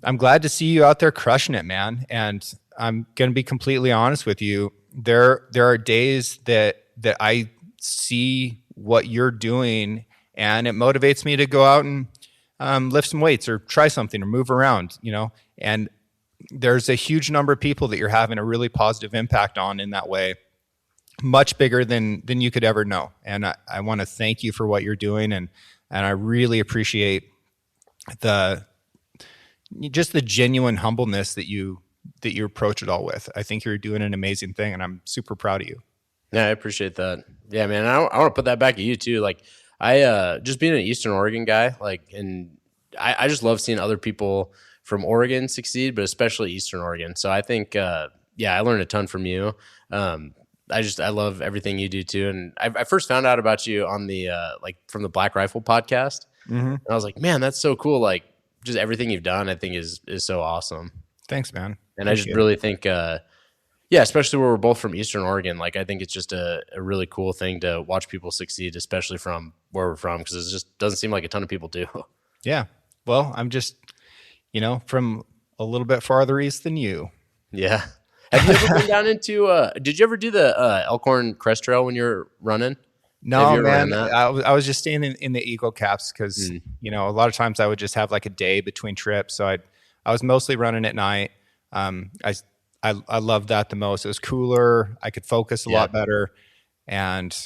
I'm glad to see you out there crushing it, man. And I'm gonna be completely honest with you. There are days that I see what you're doing, and it motivates me to go out and lift some weights or try something or move around, and there's a huge number of people that you're having a really positive impact on in that way, much bigger than you could ever know. And I want to thank you for what you're doing. And I really appreciate the genuine humbleness that you approach it all with. I think you're doing an amazing thing, and I'm super proud of you. Yeah, I appreciate that. Yeah, man. I want to put that back at you too. Like I just being an Eastern Oregon guy, and I just love seeing other people from Oregon succeed, but especially Eastern Oregon. So I think, I learned a ton from you. I love everything you do too. And I first found out about you on the, from the Black Rifle podcast. Mm-hmm. And I was like, man, that's so cool. Like just everything you've done, I think is so awesome. Thanks, man. And I just really think, especially where we're both from Eastern Oregon, like I think it's just a really cool thing to watch people succeed, especially from where we're from, because it just doesn't seem like a ton of people do. Yeah. Well, I'm just, from a little bit farther east than you. Yeah. Have you ever been down into, did you ever do the Elkhorn Crest Trail when you were running? No, man. I was just staying in the Eagle Caps because, a lot of times I would just have like a day between trips. So I was mostly running at night. I loved that the most. It was cooler. I could focus a lot better. And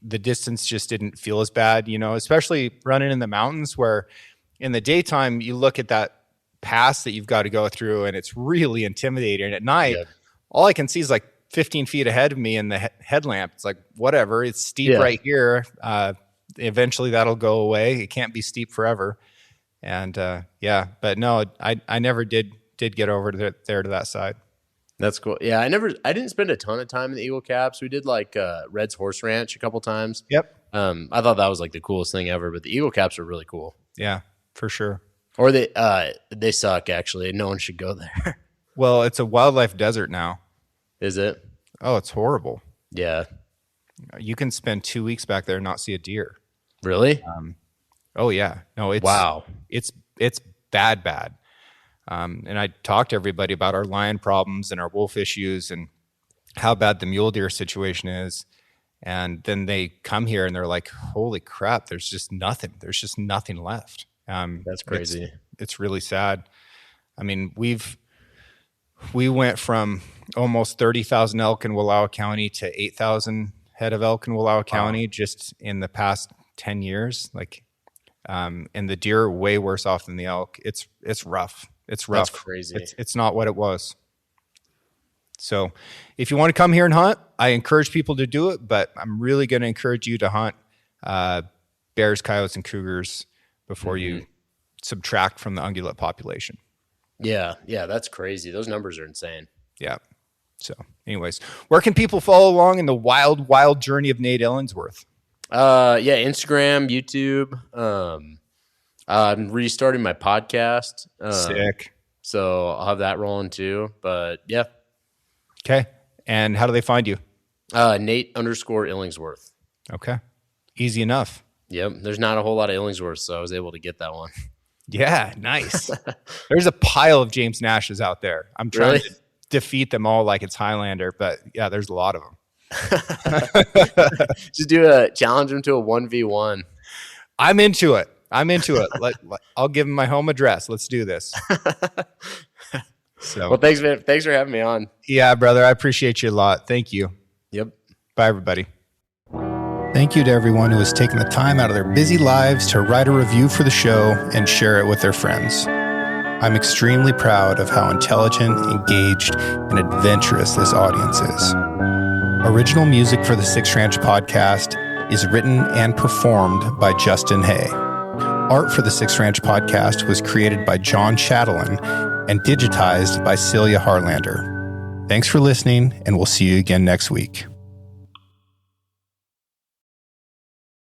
the distance just didn't feel as bad, especially running in the mountains where in the daytime you look at that pass that you've got to go through and it's really intimidating. At night, all I can see is like 15 feet ahead of me in the headlamp. It's like, whatever, it's steep right here. Eventually that'll go away. It can't be steep forever. And but no, I never did get over to that side. That's cool. Yeah, I didn't spend a ton of time in the Eagle Caps. We did like Red's Horse Ranch a couple times. Yep. I thought that was like the coolest thing ever, but the Eagle Caps are really cool. Yeah, for sure. Or they suck actually. No one should go there. Well, it's a wildlife desert now. Is it? Oh, it's horrible. Yeah. You can spend 2 weeks back there and not see a deer. Really? Oh yeah. No, it's bad. And I talked to everybody about our lion problems and our wolf issues and how bad the mule deer situation is. And then they come here and they're like, holy crap, there's just nothing. There's just nothing left. That's crazy. It's really sad. I mean, we went from almost 30,000 elk in Wallowa County to 8,000 head of elk in Wallowa County just in the past 10 years. And the deer are way worse off than the elk. It's rough. It's rough. That's crazy. It's not what it was. So if you want to come here and hunt, I encourage people to do it, but I'm really going to encourage you to hunt bears, coyotes, and cougars before you subtract from the ungulate population. Yeah, that's crazy. Those numbers are insane. Yeah. So anyways, where can people follow along in the wild, wild journey of Nate Illingsworth? Instagram, YouTube. I'm restarting my podcast. Sick. So I'll have that rolling too. But yeah. Okay. And how do they find you? Nate_Illingsworth. Okay. Easy enough. Yep. There's not a whole lot of Illingsworth, so I was able to get that one. Yeah, nice. There's a pile of James Nashes out there. I'm trying to defeat them all like it's Highlander, but yeah, there's a lot of them. Just challenge them to a 1v1. I'm into it. I'll give him my home address. Let's do this. So, well, thanks, man. Thanks for having me on. Yeah, brother. I appreciate you a lot. Thank you. Yep. Bye, everybody. Thank you to everyone who has taken the time out of their busy lives to write a review for the show and share it with their friends. I'm extremely proud of how intelligent, engaged, and adventurous this audience is. Original music for the Six Ranch podcast is written and performed by Justin Hay. Art for the Six Ranch podcast was created by John Chatelain and digitized by Celia Harlander. Thanks for listening, and we'll see you again next week.